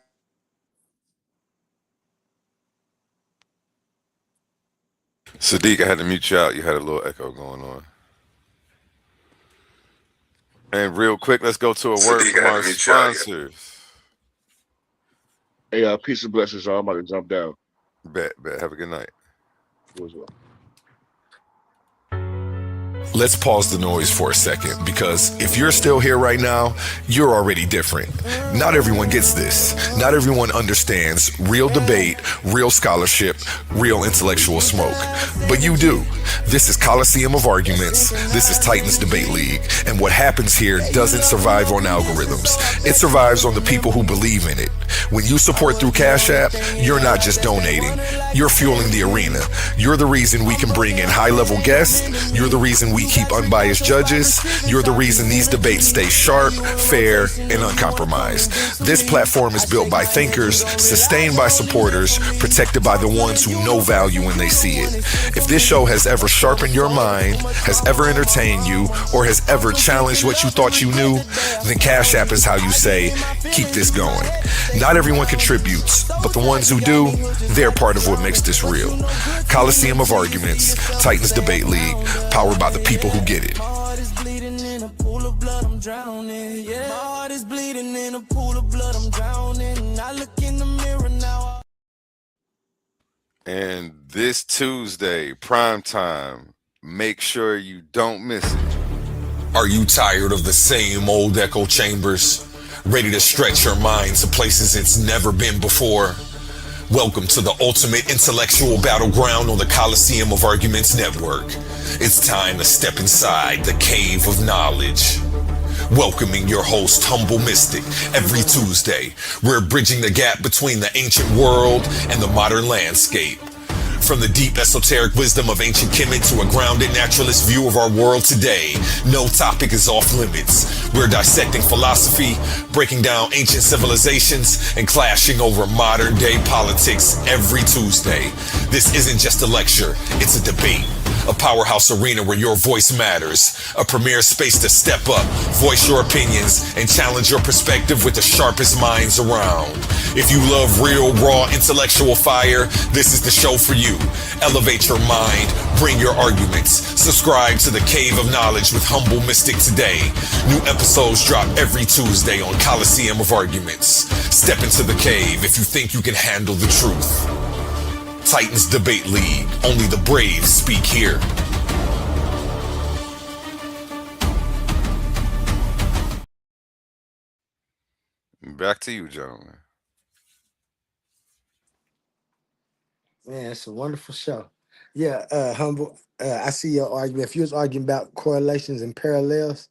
Sadiq, I had to mute you out. You had a little echo going on. And real quick, let's go to a word from our sponsors. Hey, peace and blessings, y'all. I'm about to jump down. Bet. Have a good night. You as well. Let's pause the noise for a second, because if you're still here right now, you're already different. Not everyone gets this. Not everyone understands real debate, real scholarship, real intellectual smoke. But you do. This is Coliseum of Arguments. This is Titans Debate League. And what happens here doesn't survive on algorithms. It survives on the people who believe in it. When you support through Cash App, you're not just donating. You're fueling the arena. You're the reason we can bring in high-level guests. You're the reason we keep unbiased judges. You're the reason these debates stay sharp, fair, and uncompromised. This platform is built by thinkers, sustained by supporters, protected by the ones who know value when they see it. If this show has ever sharpened your mind, has ever entertained you, or has ever challenged what you thought you knew, then Cash App is how you say, keep this going. Not everyone contributes, but the ones who do, they're part of what makes this real. Coliseum of Arguments, Titans Debate League, powered by the people who get it. My heart is bleeding in a pool of blood, I'm drowning. Yeah, my heart is bleeding in a pool of blood, I'm drowning. I look in the mirror now. And this Tuesday, prime time, make sure you don't miss it. Are you tired of the same old echo chambers? Ready to stretch your mind to places it's never been before? Welcome to the ultimate intellectual battleground on the Coliseum of Arguments Network. It's time to step inside the cave of knowledge. Welcoming your host, Humble Mystic, every Tuesday. We're bridging the gap between the ancient world and the modern landscape. From the deep esoteric wisdom of ancient Kemet to a grounded naturalist view of our world today, no topic is off limits. We're dissecting philosophy, breaking down ancient civilizations, and clashing over modern day politics every Tuesday. This isn't just a lecture, it's a debate. A powerhouse arena where your voice matters. A premier space to step up, voice your opinions, and challenge your perspective with the sharpest minds around. If you love real, raw, intellectual fire, this is the show for you. Elevate your mind, bring your arguments. Subscribe to the Cave of Knowledge with Humble Mystic today. New episodes drop every Tuesday on Coliseum of Arguments. Step into the cave if you think you can handle the truth. Titans Debate League. Only the brave speak here. Back to you, gentlemen. Man, it's a wonderful show. Yeah, Humble. I see your argument. If you was arguing about correlations and parallels,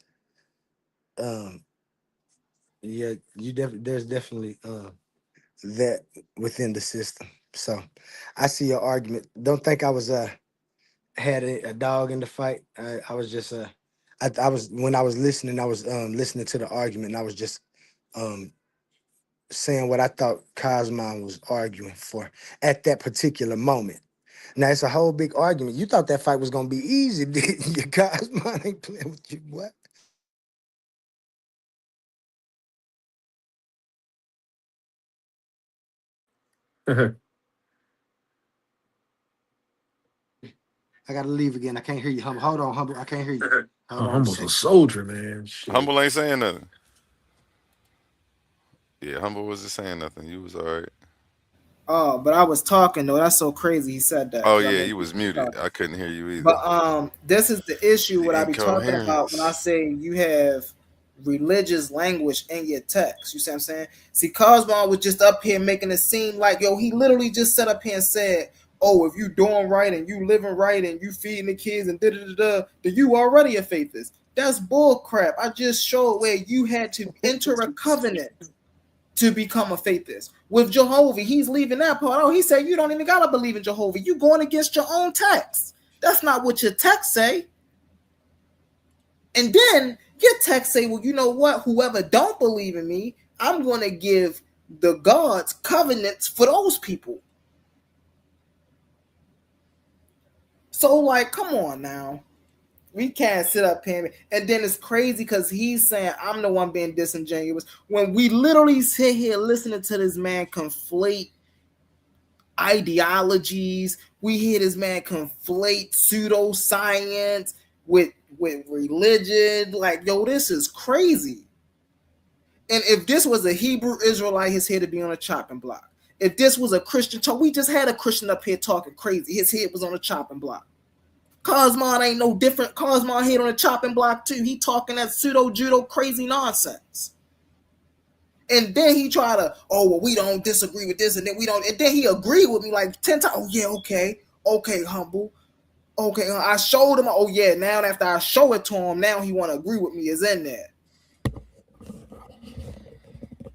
yeah, there's definitely that within the system. So I see your argument. Don't think I was had a dog in the fight. I was just I was, when I was listening, I was listening to the argument, and I was just saying what I thought Cosmon was arguing for at that particular moment. Now it's a whole big argument. You thought that fight was gonna be easy, didn't you? Cosmon ain't playing with you, what? I gotta leave again. I can't hear you, Humble. Hold on, Humble. I can't hear you. Hold on. Humble's a soldier, man. Shit. Humble ain't saying nothing. Yeah, Humble wasn't saying nothing. You was all right. Oh, but I was talking though. That's so crazy. He said that. Oh yeah, you was muted. I couldn't hear you either. But this is the issue. What I be talking about when I say you have religious language in your text. You see what I'm saying? See, Cosmo was just up here making it seem like, yo, he literally just sat up here and said, oh, if you doing right and you living right and you feeding the kids and then you already a faithist. That's bull crap. I just showed where you had to enter a covenant to become a faithist. With Jehovah, he's leaving that part out. He said, you don't even gotta believe in Jehovah. You going against your own text. That's not what your text say. And then your text say, well, you know what? Whoever don't believe in me, I'm going to give the gods covenants for those people. So, like, come on now. We can't sit up here. And then it's crazy because he's saying I'm the one being disingenuous when we literally sit here listening to this man conflate ideologies. We hear this man conflate pseudoscience with religion. Like, yo, this is crazy. And if this was a Hebrew Israelite, his head would be on a chopping block. If this was a Christian, we just had a Christian up here talking crazy. His head was on a chopping block. Cosmon ain't no different. Cosmon head on a chopping block too. He talking that pseudo judo crazy nonsense. And then he try to, oh, well, we don't disagree with this, and then we don't, and then he agreed with me like 10 times. Oh, yeah, okay, humble. Okay, I showed him, oh, yeah, now after I show it to him, now he want to agree with me is in there.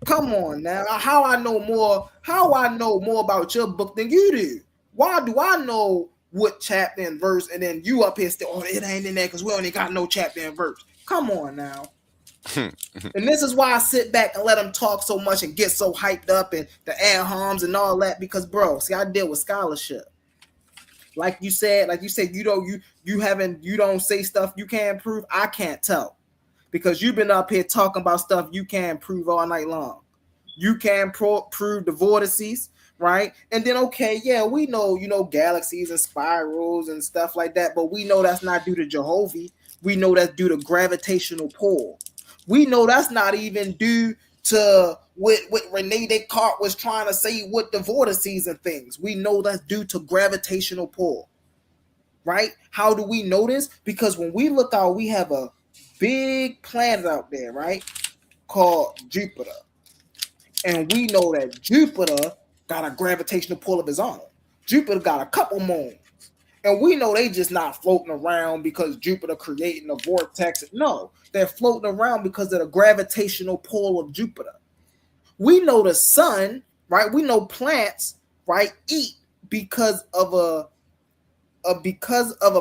Come on now. How I know more about your book than you do? Why do I know what chapter and verse, and then you up here still, oh, it ain't in there because we only got no chapter and verse. Come on now. And this is why I sit back and let them talk so much and get so hyped up and the air harms and all that, because bro, see, I deal with scholarship. Like you said, you don't say stuff you can't prove. I can't tell because you've been up here talking about stuff you can't prove all night long. You can prove the vortices, right? And then, okay, yeah, we know, galaxies and spirals and stuff like that, but we know that's not due to Jehovah. We know that's due to gravitational pull. We know that's not even due to what Rene Descartes was trying to say with the vortices and things. We know that's due to gravitational pull, right? How do we know this? Because when we look out, we have a big planet out there, right, called Jupiter. And we know that Jupiter got a gravitational pull of his own. Jupiter got a couple moons. And we know they just not floating around because Jupiter creating a vortex. No, they're floating around because of the gravitational pull of Jupiter. We know the sun, right? We know plants, right, eat because of a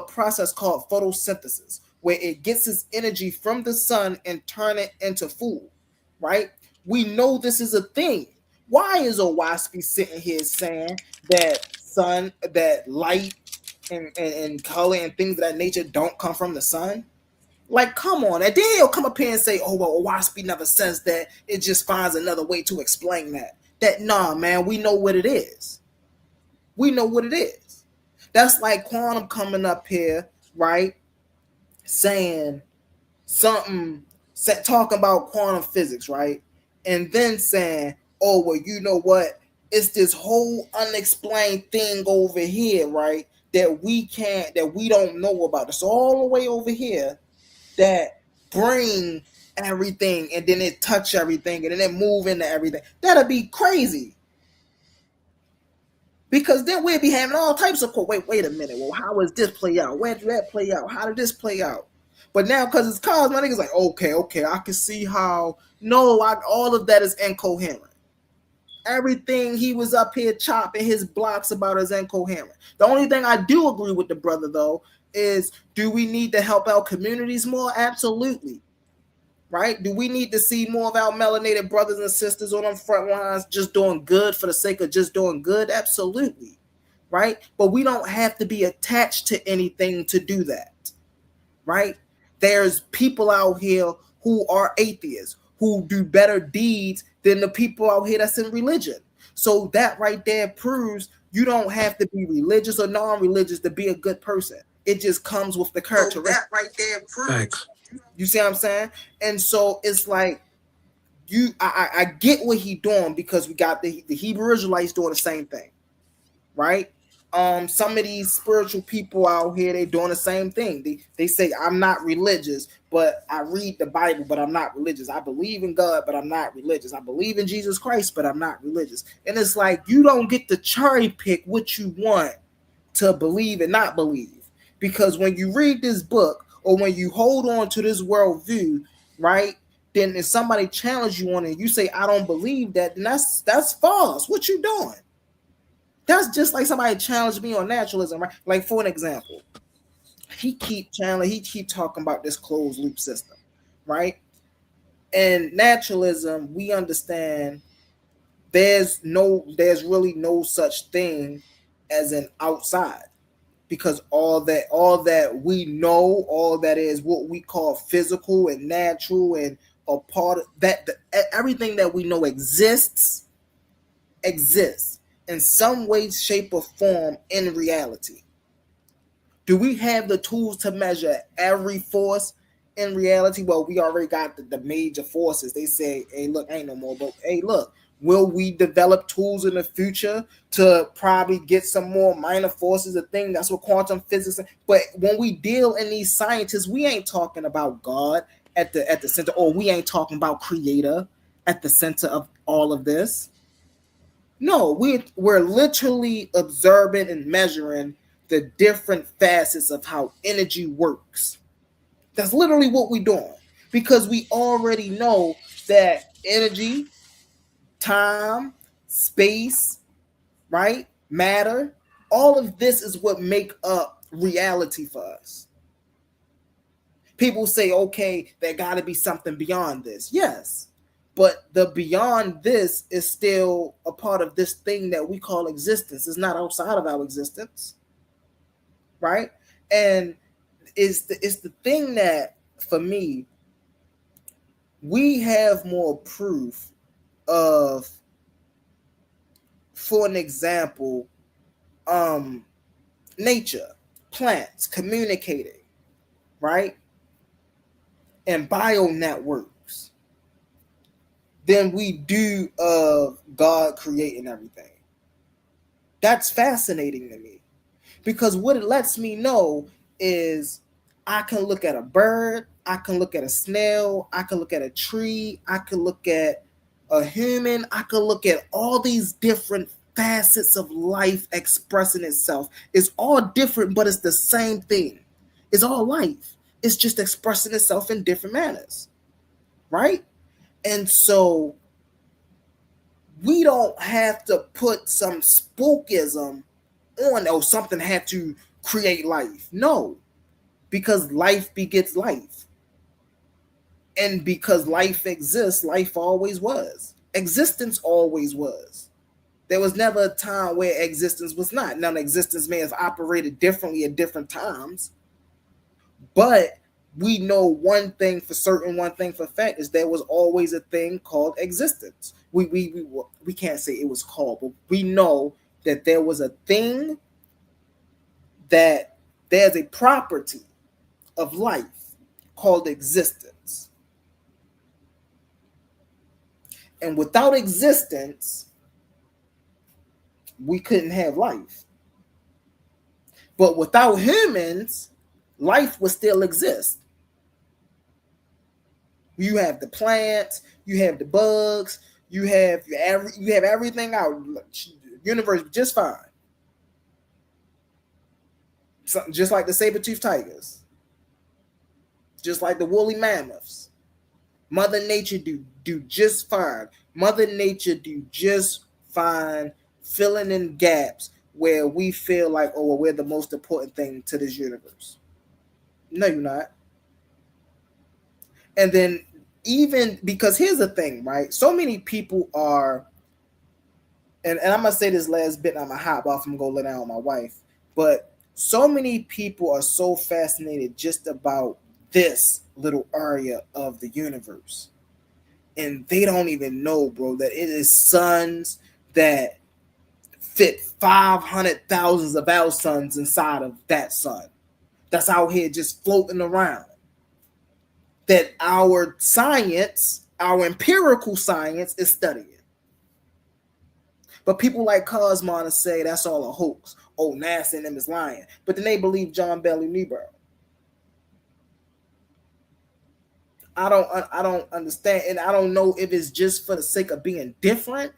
process called photosynthesis, where it gets its energy from the sun and turn it into food, right? We know this is a thing. Why is Owaspy sitting here saying that light and color and things of that nature don't come from the sun? Like, come on. And then he'll come up here and say, oh, well, Owaspy never says that. It just finds another way to explain that. Nah, man, we know what it is. We know what it is. That's like Quantum coming up here, right, saying something, talking about quantum physics, right, and then saying, oh, well, you know what? It's this whole unexplained thing over here, right, that we don't know about. It's all the way over here that bring everything, and then it touch everything, and then it move into everything. That'd be crazy. Because then we'd be having all types of wait a minute. Well, how does this play out? Where did that play out? How did this play out? But now, because it's Cosmo, my niggas like, okay, I can see how. No, all of that is incoherent. Everything he was up here chopping his blocks about is incoherent. The only thing I do agree with the brother, though, is do we need to help out communities more? Absolutely. Right? Do we need to see more of our melanated brothers and sisters on them front lines just doing good for the sake of just doing good? Absolutely. Right? But we don't have to be attached to anything to do that. Right? There's people out here who are atheists, who do better deeds than the people out here that's in religion. So that right there proves you don't have to be religious or non-religious to be a good person. It just comes with the characteristics. So that right there proves. Thanks. You see what I'm saying? And so it's like I get what he's doing, because we got the Hebrew Israelites doing the same thing, right? Some of these spiritual people out here, they doing the same thing. They say, I'm not religious, but I read the Bible, but I'm not religious. I believe in God, but I'm not religious. I believe in Jesus Christ, but I'm not religious. And it's like, you don't get to cherry pick what you want to believe and not believe. Because when you read this book, or when you hold on to this worldview, right, then if somebody challenges you on it, you say, I don't believe that, then that's false. What you doing? That's just like somebody challenged me on naturalism, right? Like, for an example, he keep talking about this closed loop system, right? And naturalism, we understand there's really no such thing as an outside, because all that we know, all that is what we call physical and natural and a part of that, everything that we know exists in some way, shape, or form in reality. Do we have the tools to measure every force, in reality, well, we already got the major forces. They say, hey, look, ain't no more. But hey, look, will we develop tools in the future to probably get some more minor forces? A thing that's what quantum physics. But when we deal in these scientists, we ain't talking about God at the center, or we ain't talking about Creator at the center of all of this. No, we're literally observing and measuring the different facets of how energy works. That's literally what we're doing, because we already know that energy, time, space, right, matter, all of this is what make up reality for us. People say, okay, there got to be something beyond this. Yes, but the beyond this is still a part of this thing that we call existence. It's not outside of our existence, right? And it's the thing that, for me, we have more proof of, for an example, nature, plants communicating, right? And bio networks than we do of God creating everything. That's fascinating to me, because what it lets me know is I can look at a bird, I can look at a snail, I can look at a tree, I can look at a human, I can look at all these different facets of life expressing itself. It's all different, but it's the same thing. It's all life. It's just expressing itself in different manners, right? And so we don't have to put some spookism on, oh, something had to create life. No, because life begets life. And because life exists, life always was. Existence always was. There was never a time where existence was not. Now, existence may have operated differently at different times, but we know one thing for certain, one thing for fact, is there was always a thing called existence. We can't say it was called, but we know that there was a thing, that there's a property of life called existence. And without existence, we couldn't have life. But without humans, life would still exist. You have the plants, you have the bugs, you have everything out. Universe just fine. Just like the saber-toothed tigers, just like the woolly mammoths. Mother Nature do just fine. Mother Nature do just fine, filling in gaps where we feel like, oh, well, we're the most important thing to this universe. No, you're not. And then, even because here's the thing, right? So many people are, and I'm gonna say this last bit, and I'm gonna hop off and go lay down with my wife, but so many people are so fascinated just about this little area of the universe. And they don't even know, bro, that it is suns that fit 500,000 of our suns inside of that sun. That's out here just floating around. That our science, our empirical science, is studying. But people like Cosmon say that's all a hoax. Oh, NASA and them is lying. But then they believe John Bailey Newborough. I don't understand, and I don't know if it's just for the sake of being different.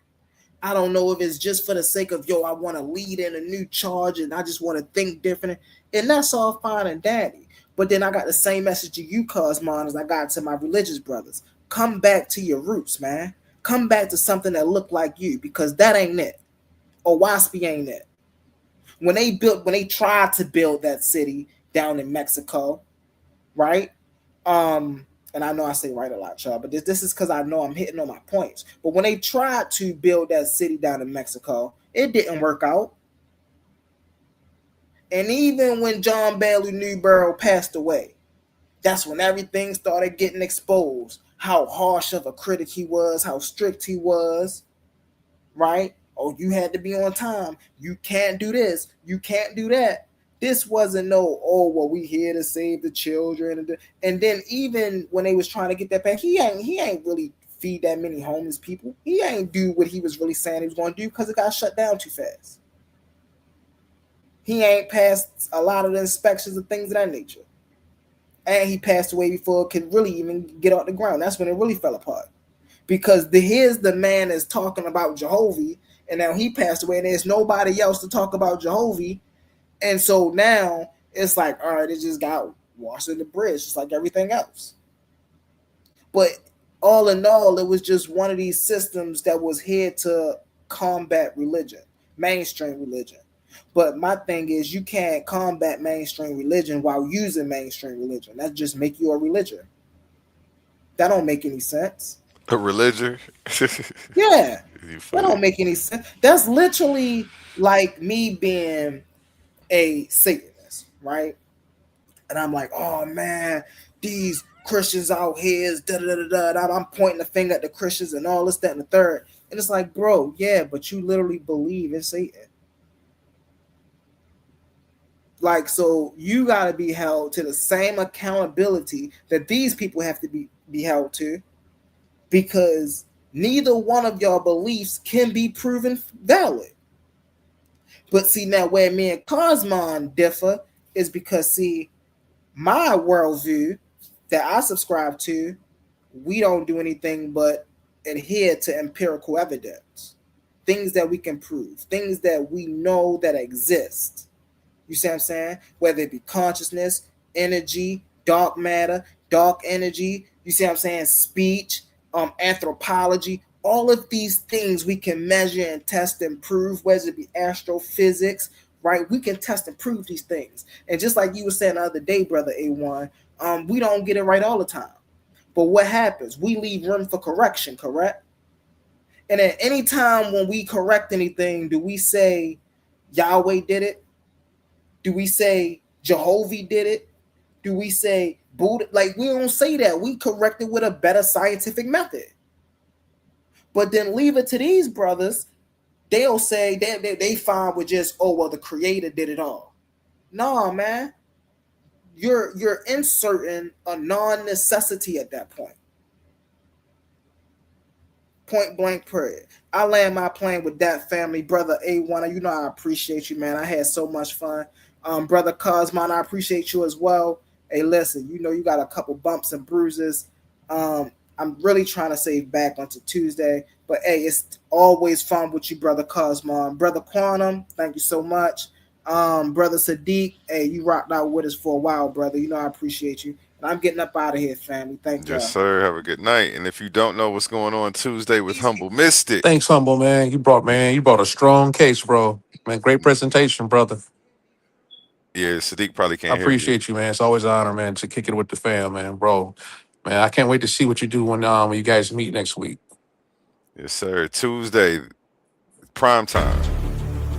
I don't know if it's just for the sake of, yo, I want to lead in a new charge and I just want to think different. And that's all fine and dandy. But then I got the same message to you, Cosmon, as I got to my religious brothers. Come back to your roots, man. Come back to something that look like you, because that ain't it. Or Waspy ain't it. When they tried to build that city down in Mexico, right? And I know I say right a lot, y'all, but this is because I know I'm hitting on my points. But when they tried to build that city down in Mexico, it didn't work out. And even when John Bailey Newborough passed away, that's when everything started getting exposed. How harsh of a critic he was, how strict he was, right? Oh, you had to be on time. You can't do this. You can't do that. This wasn't no, oh, well, we here to save the children. And then even when they was trying to get that back, he ain't really feed that many homeless people. He ain't do what he was really saying he was going to do because it got shut down too fast. He ain't passed a lot of the inspections and things of that nature. And he passed away before it could really even get off the ground. That's when it really fell apart. Because here's the man that's talking about Jehovah, and now he passed away, and there's nobody else to talk about Jehovah. And so now it's like, all right, it just got washed in the bridge, just like everything else. But all in all, it was just one of these systems that was here to combat religion, mainstream religion. But my thing is, you can't combat mainstream religion while using mainstream religion. That just make you a religion. That don't make any sense. A religion? Yeah, that don't make any sense. That's literally like me being a Satanist, right? And I'm like, oh man, these Christians out here is da da da da. I'm pointing the finger at the Christians and all this, that, and the third. And it's like, bro, yeah, but you literally believe in Satan. Like, so you got to be held to the same accountability that these people have to be held to, because neither one of your beliefs can be proven valid. But see, now where me and Cosmon differ is because, see, my worldview that I subscribe to, we don't do anything but adhere to empirical evidence, things that we can prove, things that we know that exist. You see what I'm saying? Whether it be consciousness, energy, dark matter, dark energy, you see what I'm saying? Speech, anthropology, all of these things we can measure and test and prove, whether it be astrophysics, right? We can test and prove these things. And just like you were saying the other day, brother A1, we don't get it right all the time. But what happens? We leave room for correction, correct? And at any time when we correct anything, do we say Yahweh did it? Do we say Jehovah did it? Do we say Buddha? Like, we don't say that. We correct it with a better scientific method. But then leave it to these brothers. They'll say they fine with just, oh, well, the creator did it all. No, man. You're inserting a non-necessity at that point. Point blank period. I land my plane with that, family. Brother A1, you know I appreciate you, man. I had so much fun. Brother Cosmon, I appreciate you as well. Hey, listen, you know you got a couple bumps and bruises. I'm really trying to save back onto Tuesday. But, hey, it's always fun with you, Brother Cosmon. Brother Quantum, thank you so much. Brother Sadiq, hey, you rocked out with us for a while, brother. You know I appreciate you. And I'm getting up out of here, family. Thank you. Yes, sir. Have a good night. And if you don't know what's going on Tuesday with Humble Mystic. Thanks, Humble, man. You brought a strong case, bro. Man, great presentation, brother. Yeah, Sadiq probably can't I hear you. appreciate you, man. It's always an honor, man, to kick it with the fam, man, bro. Man, I can't wait to see what you do when you guys meet next week. Yes, sir. Tuesday, prime time.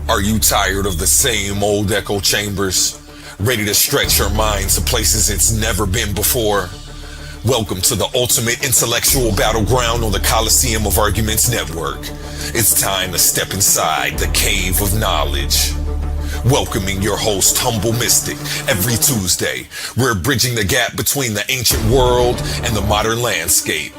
Are you tired of the same old echo chambers? Ready to stretch your mind to places it's never been before? Welcome to the ultimate intellectual battleground on the Coliseum of Arguments Network. It's time to step inside the cave of knowledge. Welcoming your host, Humble Mystic, every Tuesday. We're bridging the gap between the ancient world and the modern landscape.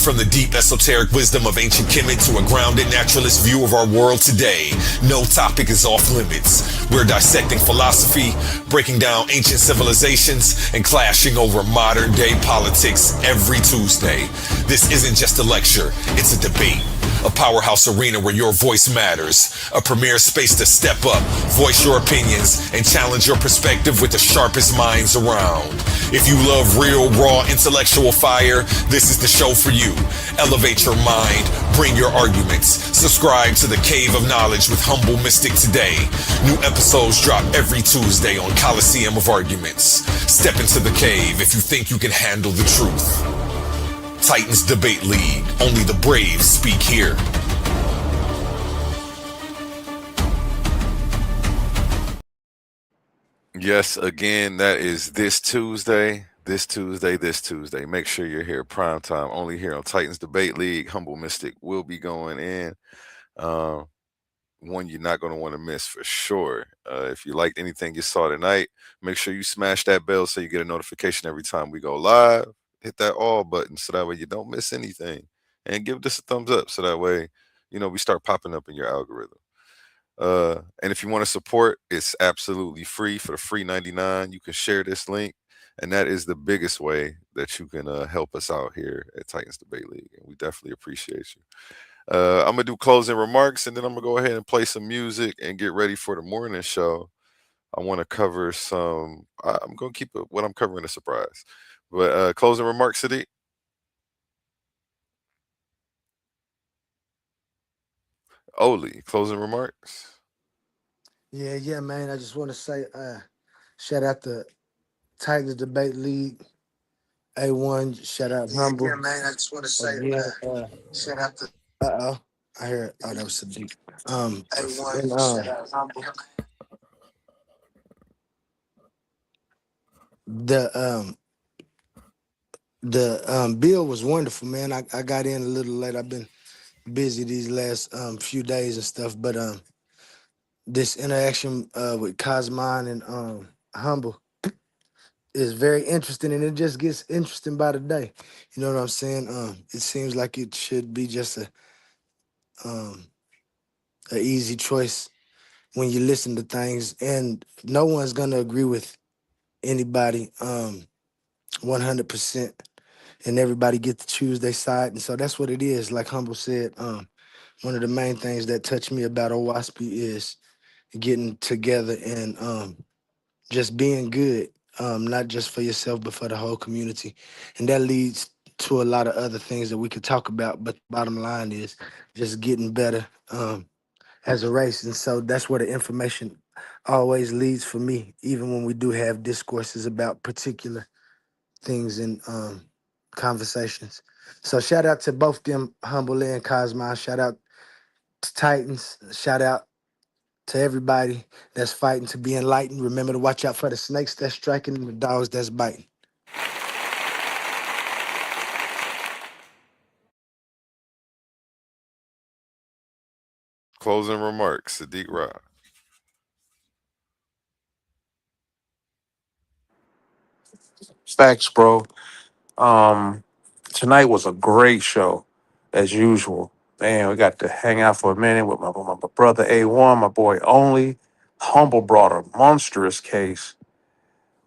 From the deep esoteric wisdom of ancient Kemet to a grounded naturalist view of our world today, no topic is off limits. We're dissecting philosophy, breaking down ancient civilizations, and clashing over modern day politics every Tuesday. This isn't just a lecture, it's a debate. A powerhouse arena where your voice matters. A premier space to step up, voice your opinions, and challenge your perspective with the sharpest minds around. If you love real, raw, intellectual fire, this is the show for you. Elevate your mind, bring your arguments. Subscribe to the Cave of Knowledge with Humble Mystic today. New episodes drop every Tuesday on Coliseum of Arguments. Step into the cave if you think you can handle the truth. Titans Debate League. Only the brave speak here. Yes, again, that is this Tuesday. Make sure you're here prime time, only here on Titans Debate League. Humble Mystic will be going in. one you're not going to want to miss for sure. If you liked anything you saw tonight, make sure you smash that bell so you get a notification every time we go live. Hit that all button so that way you don't miss anything. And give this a thumbs up so that way, we start popping up in your algorithm. And if you want to support, it's absolutely free for the free 99. You can share this link, and that is the biggest way that you can help us out here at Titans Debate League. And we definitely appreciate you. I'm gonna do closing remarks, and then I'm gonna go ahead and play some music and get ready for the morning show. I want to cover some. I'm gonna keep what I'm covering a surprise. But closing remarks, Sadiq. Oli, closing remarks. Yeah, man. I just want to say, shout out to Titans Debate League, A1. Shout out Humble. Yeah, man. I just want to say, shout out to. I heard. Oh, that was Sadiq. A1. And, shout out Humble. The bill was wonderful, man. I got in a little late. I've been busy these last few days and stuff, but this interaction with Cosmine and Humble is very interesting, and it just gets interesting by the day. You know what I'm saying? It seems like it should be just a easy choice when you listen to things, and no one's gonna agree with anybody 100%, and everybody get to choose their side, and so that's what it is. Like Humble said, one of the main things that touched me about OWASP is getting together and just being good, not just for yourself, but for the whole community. And that leads to a lot of other things that we could talk about. But the bottom line is just getting better as a race. And so that's where the information always leads for me, even when we do have discourses about particular things and conversations. So shout out to both them, Humble and Cosmo. Shout out to Titans. Shout out to everybody that's fighting to be enlightened. Remember to watch out for the snakes that's striking and the dogs that's biting. Closing remarks, Sadiq Ra. Facts, bro. Tonight was a great show, as usual. Man, we got to hang out for a minute with my brother A1, my boy Only. Humble brought a monstrous case.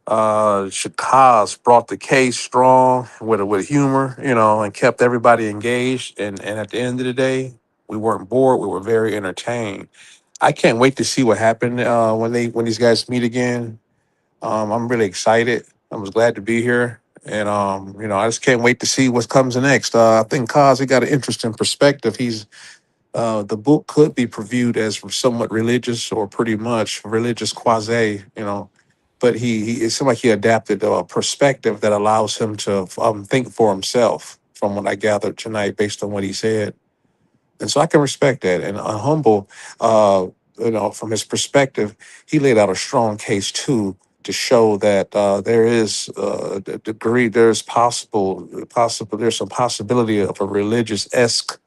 Shakaz brought the case strong with humor, and kept everybody engaged. And at the end of the day, we weren't bored. We were very entertained. I can't wait to see what happened when these guys meet again. I'm really excited. I was glad to be here. And I just can't wait to see what comes next. I think Kaz, he got an interesting perspective. The book could be viewed as somewhat religious or pretty much religious quasi, but it seemed like he adapted a perspective that allows him to think for himself from what I gathered tonight based on what he said. And so I can respect that. And Humble, from his perspective, he laid out a strong case too to show that there is a degree, there's some possibility of a religious-esque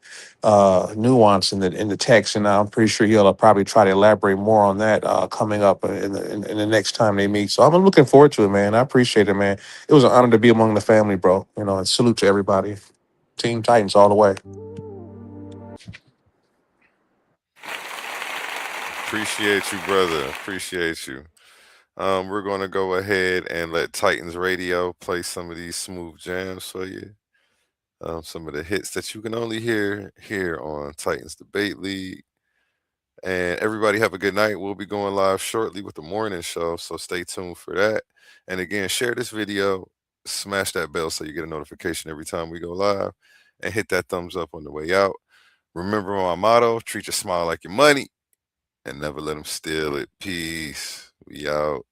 nuance in the text, and I'm pretty sure he'll probably try to elaborate more on that coming up in the next time they meet. So I'm looking forward to it, man. I appreciate it, man. It was an honor to be among the family, bro. And salute to everybody. Team Titans all the way. Appreciate you, brother. Appreciate you. We're gonna go ahead and let Titans Radio play some of these smooth jams for you. Some of the hits that you can only hear here on Titans Debate League. And everybody have a good night. We'll be going live shortly with the morning show, so stay tuned for that. And again, share this video, smash that bell so you get a notification every time we go live, and hit that thumbs up on the way out. Remember my motto, treat your smile like your money and never let them steal it. Peace. We out.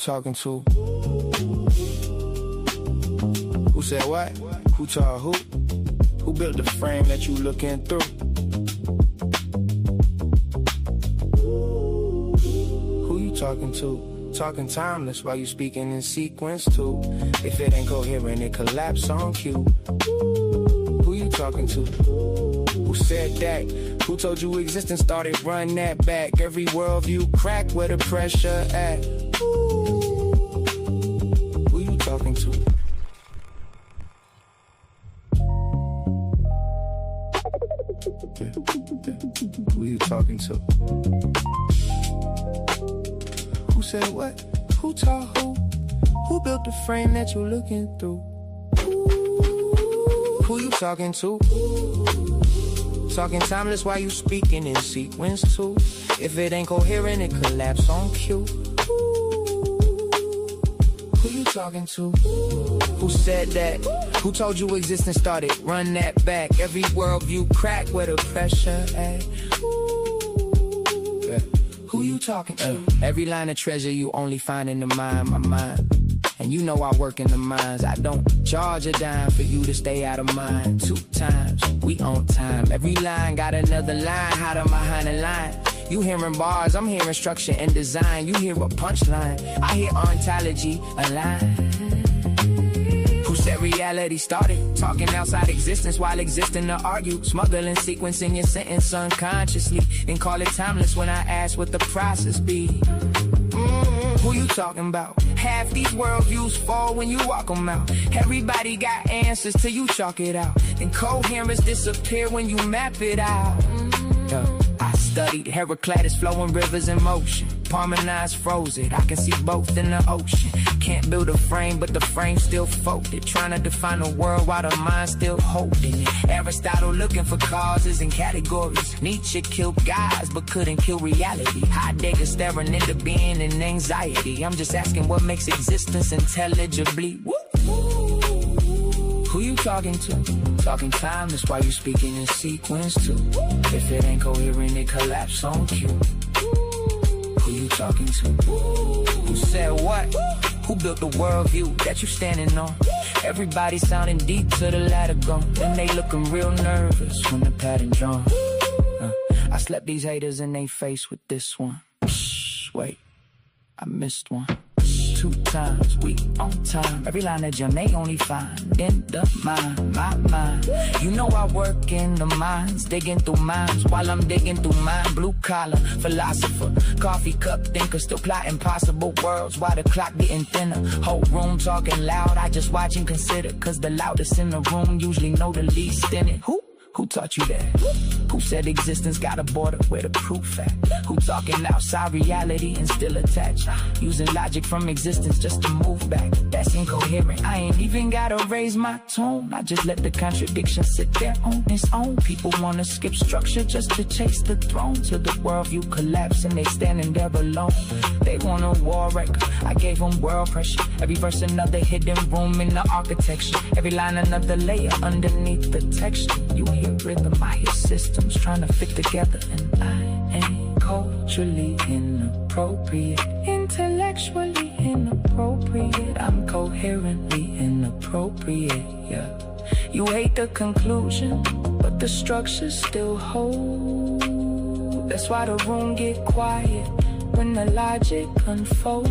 talking to? Who said what? Who taught who? Who built the frame that you looking through? Who you talking to? Talking timeless while you speaking in sequence too. If it ain't coherent, it collapse on cue. Who you talking to? Who said that? Who told you existence started? Run that back. Every worldview crack where the pressure at. Who you talking to? Who you talking to? Who said what? Who taught who? Who built the frame that you looking through? Who you talking to? Talking timeless while you speaking in sequence too. If it ain't coherent, it collapse on cue. Who you talking to? Who said that? Who told you existence started? Run that back. Every worldview crack where the pressure at. Who you talking to? Every line of treasure you only find in the mind, my mind. And you know I work in the mines. I don't charge a dime for you to stay out of mine. 2 times, we on time. Every line got another line, hiding behind the line. You hearing bars, I'm hearing structure and design. You hear a punchline, I hear ontology, a line. Who said reality started? Talking outside existence while existing to argue. Smuggling sequence in your sentence unconsciously. And call it timeless when I ask what the process be. Who you talking about? Half these worldviews fall when you walk them out. Everybody got answers till you chalk it out. Incoherence disappear when you map it out. I studied Heraclitus flowing rivers in motion. Parmenid's froze it, I can see both in the ocean. Can't build a frame, but the frame still folded. Trying to define the world while the mind still holding it. Aristotle looking for causes and categories. Nietzsche killed guys, but couldn't kill reality. Heidegger staring into being and anxiety. I'm just asking what makes existence intelligibly. Who you talking to? Talking timeless while you speaking in sequence too. If it ain't coherent, it collapse on cue. Who you talking to? Who said what? Who built the worldview that you standing on? Everybody sounding deep to the ladder gone. Then they looking real nervous when the pattern drawn. I slept these haters in they face with this one. Wait, I missed one. 2 times, we on time. Every line of gem they only find in the mind, my mind. You know I work in the mines, digging through mines while I'm digging through mine. Blue collar, philosopher, coffee cup thinker, still plotting possible worlds while the clock getting thinner. Whole room talking loud, I just watch and consider. Cause the loudest in the room usually know the least in it. Who taught you that? Who said existence got a border where the proof at? Who talking outside reality and still attached? Using logic from existence just to move back. That's incoherent. I ain't even gotta raise my tone. I just let the contradiction sit there on its own. People wanna skip structure just to chase the throne. Till the worldview collapse and they standing there alone. They want a war record. I gave them world pressure. Every verse another hidden room in the architecture. Every line another layer underneath the texture. You hear rhythm, I hear systems trying to fit together. And I ain't culturally inappropriate, intellectually inappropriate. I'm coherently inappropriate, yeah. You hate the conclusion, but the structure still hold. That's why the room get quiet when the logic unfolds.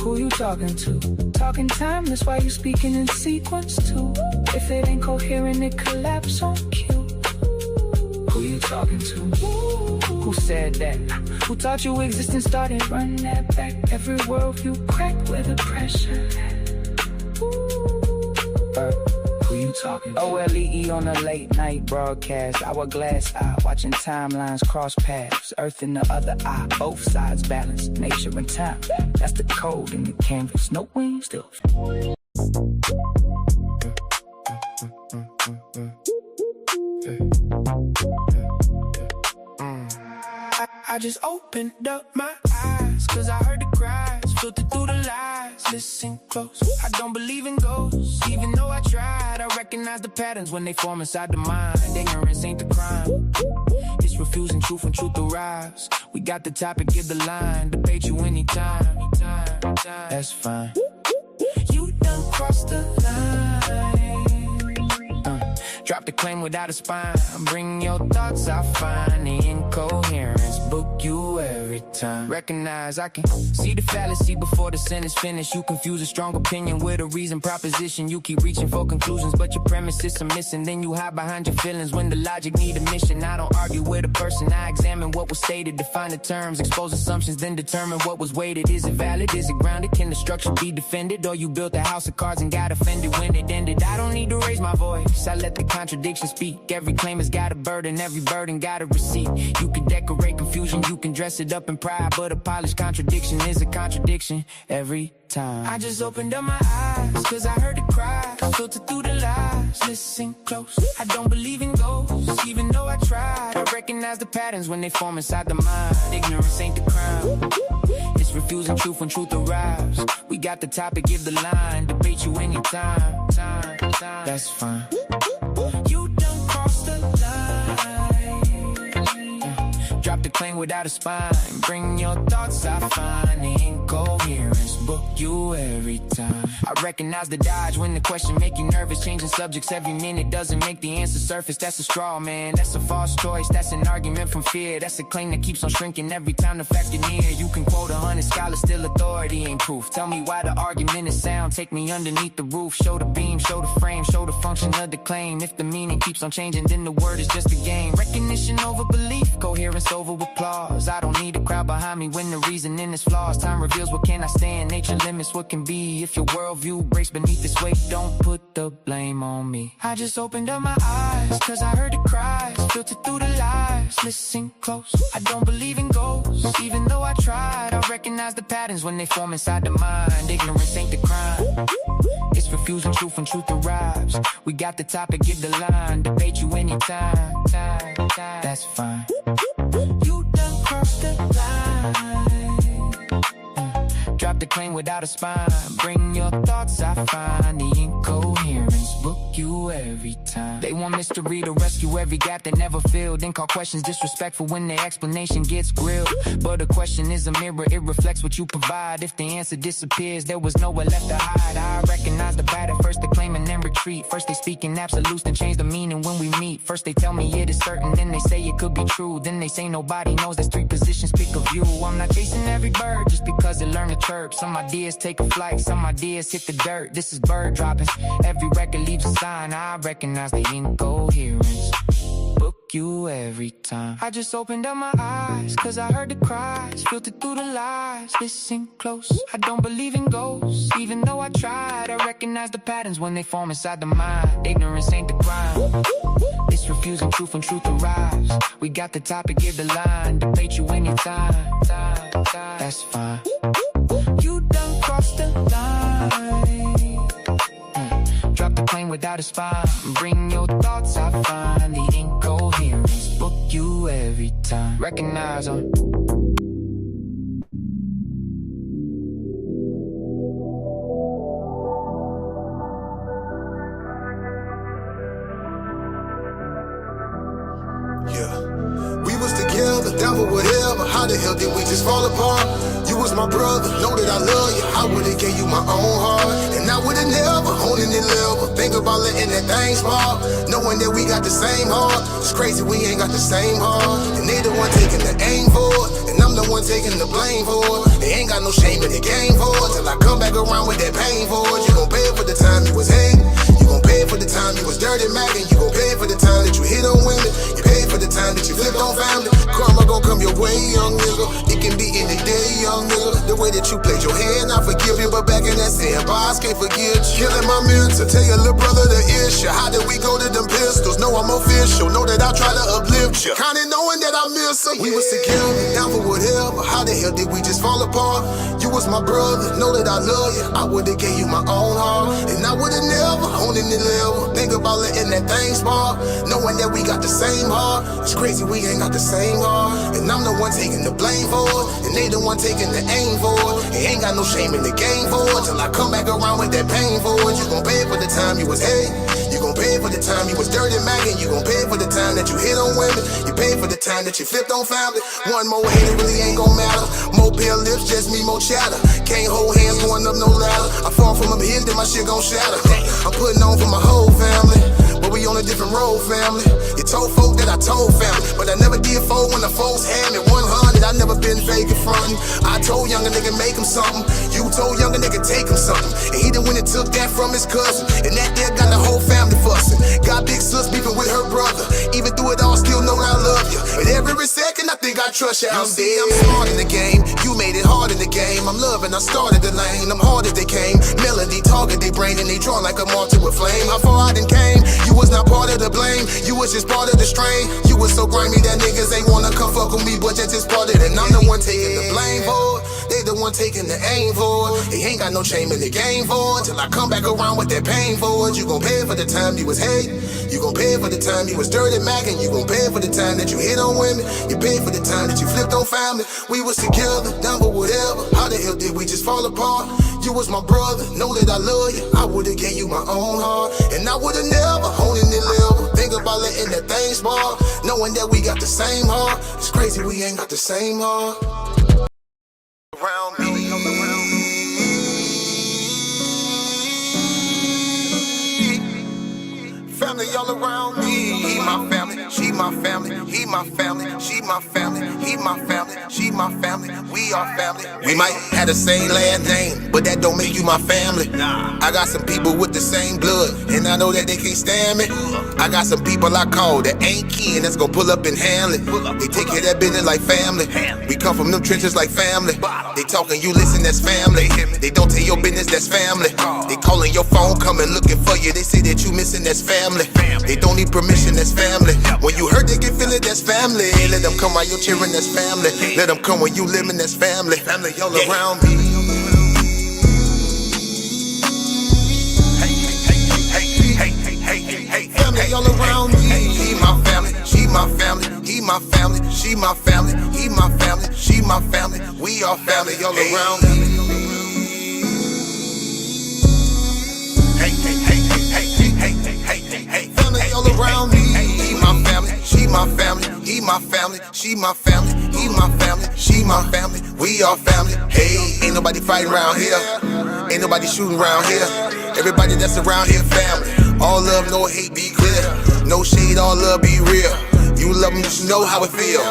Who you talking to? Talking timeless while you speaking in sequence too. If it ain't coherent, it collapse on cue. Who you talking to? Who said that? Who taught you existence started? Run that back. Every worldview crack where the pressure at. Who you talking to? OLEE on a late night broadcast. Hourglass eye, watching timelines cross paths. Earth in the other eye, both sides balance. Nature and time, that's the code in the canvas. No wings, still. I just opened up my eyes, cause I heard the cries, filtered through the lies. Listen close, I don't believe in ghosts, even though I tried. I recognize the patterns when they form inside the mind. Ignorance ain't the crime, It's refusing truth when truth arrives. We got the topic, give the line. Debate you anytime. That's fine. You done crossed the line. Drop the claim without a spine. Bring your thoughts, I find the incoherence. Book you every time. Recognize I can see the fallacy before the sentence finished. You confuse a strong opinion with a reason proposition. You keep reaching for conclusions, but your premises are missing. Then you hide behind your feelings when the logic need a mission. I don't argue with a person, I examine what was stated. Define the terms, expose assumptions, then determine what was weighted. Is it valid? Is it grounded? Can the structure be defended? Or you built a house of cards and got offended when it ended? I don't need to raise my voice, I let the contradiction speak. Every claim has got a burden, every burden got a receipt. You can decorate confusion, you can dress it up in pride, but a polished contradiction is a contradiction every time. I just opened up my eyes, cause I heard the cry, filtered through the lies, listen close. I don't believe in ghosts, even though I tried. I recognize the patterns when they form inside the mind. Ignorance ain't the crime, it's refusing truth when truth arrives. We got the topic, give the line. Debate you anytime, that's fine. You done crossed the line. Drop the claim without a spine. Bring your thoughts, I find the incoherence. Book you every time. I recognize the dodge when the question make you nervous. Changing subjects every minute doesn't make the answer surface. That's a straw man, that's a false choice. That's an argument from fear. That's a claim that keeps on shrinking every time the fact is near. You can quote 100 scholars, still authority ain't proof. Tell me why the argument is sound. Take me underneath the roof. Show the beam, show the frame, show the function of the claim. If the meaning keeps on changing, then the word is just a game. Recognition over belief, coherence over applause. I don't need a crowd behind me when the reasoning is flaws. Time reveals what can I stand, nature limits what can be. If your worldview breaks beneath this weight, don't put the blame on me. I just opened up my eyes, cause I heard the cries, filtered through the lies, listen close. I don't believe in ghosts, even though I tried. I recognize the patterns when they form inside the mind. Ignorance ain't the crime, it's refusing truth when truth arrives. We got the topic, give the line. Debate you anytime, that's fine. You done crossed the line. Drop the claim without a spine. Bring your thoughts, I find the incoherence. Book you every time. They want mystery to rescue every gap they never filled. Then call questions disrespectful when their explanation gets grilled. But a question is a mirror, it reflects what you provide. If the answer disappears, there was nowhere left to hide. I recognize the pattern, first they claim and then retreat. First they speak in absolutes, then change the meaning when we meet. First they tell me it is certain, then they say it could be true. Then they say nobody knows, there's 3 positions, pick a view. I'm not chasing every bird just because they learn to chirp. Some ideas take a flight, some ideas hit the dirt. This is bird droppings, every record leaves a sign. I recognize the incoherence. Book you every time. I just opened up my eyes, cause I heard the cries, filtered through the lies, listen close. I don't believe in ghosts, even though I tried. I recognize the patterns when they form inside the mind. Ignorance ain't the crime, it's refusing truth when truth arrives. We got the topic, give the line. Debate you anytime, that's fine. You done crossed the line. Drop the plane without a spine. Bring your thoughts, I find the incoherence. Book you every time. Recognize them. Devil, whatever, how the hell did we just fall apart? You was my brother, know that I love you. I would've gave you my own heart, and I would've never honing it level. Think about letting that thing spark, knowing that we got the same heart. It's crazy we ain't got the same heart, and they the one taking the aim for it, and I'm the one taking the blame for it. They ain't got no shame in the game for it, till I come back around with that pain for it. You gon' pay for the time you was hating, you gon' pay for the time you was dirty macking, you gon' pay for the time that you hit on women, you pay for the time that you flipped on family. Karma gon' come your way, young nigga. It can be any day, young nigga. The way that you played your hand, I forgive you, but back in that sandbox, can't forget you. Killing my mentor, tell your little brother the issue. How did we go to them pistols? Know I'm official, know that I try to uplift you. Kinda knowing that I miss her. We was together, down for whatever. How the hell did we just fall apart? You was my brother, know that I love you. I would've gave you my own heart, and I would've never honed in the level. Think about about letting that thing small. Knowing that we got the same heart. It's crazy we ain't got the same heart. And I'm the one taking the blame for it. And they the one taking the aim for it. He ain't got no shame in the game for it. Till I come back around with that pain for it. You gon' pay for the time you was hate. You gon' pay for the time you was dirty magging. You gon' pay for the time that you hit on women. You pay for the time that you flipped on family. One more hate, it really ain't gon' matter. More pale lips, just me, more chatter. Can't hold hands going up no ladder. I fall from up here, then my shit gon' shatter. I'm putting on for my whole family. But we on a different road, family. You told folk that I told family. But I never did fold when the folks had me 100. I never been fake in front. I told younger nigga make him something. You told younger nigga take him something. And he the one that took that from his cousin. And that there got the whole family fussing. Got big sis beefing with her brother. Even through it all, still know that I love you. But every second I think I trust you. I'm smart in the game. You made it hard in the game. I'm loving, I started the lane. I'm hard as they came. Melody target they brain and they draw like a martyr with flame. How far I done came. You was not part of the blame. You was just part of the strain. You was so grimy that niggas ain't wanna come fuck with me. But that's just part of it. And I'm the one taking the blame for it. They the one taking the aim for it. They ain't got no shame in the game for it. Till I come back around with that pain for it. You gon' pay for the time you was hate. You gon' pay for the time you was dirty magging. You gon' pay for the time that you hit on women. You pay for the time that you flipped on family. We was together, down for whatever. How the hell did we just fall apart? You was my brother, know that I love you. I would've gave you my own heart. And I would've never holding it level. Think about letting that thing small. Knowing that we got the same heart. It's crazy we ain't got the same heart. Around me. Family all around me. He my family, she my family. He my family, she my family. He my family, she my family. We are family. We might have the same last name, but that don't make you my family. I got some people with the same blood, and I know that they can't stand me. I got some people I call that ain't kin that's gon' pull up and handle it. They take care of that business like family. We come from them trenches like family. They talking, you listen, that's family. They don't tell your business, that's family. They calling your phone, coming looking for you. They say that you missing, that's family. They don't need permission, that's family. When you hurt, they can feel it, that's family. Let them come while you're cheering, that's family. Let them come when you living, that's family. Family all around me. Family all around me. He my family, she my family. He my family, she my family. He my family, she my family. We are family all around me. Family all around me. He my family, she my family. He my family, she my family. He my family, she my family. We are family. Hey, ain't nobody fighting around here. Ain't nobody shooting around here. Everybody that's around here, family. All love, no hate, be clear. No shade, all love, be real. You love them, you should know how it feel.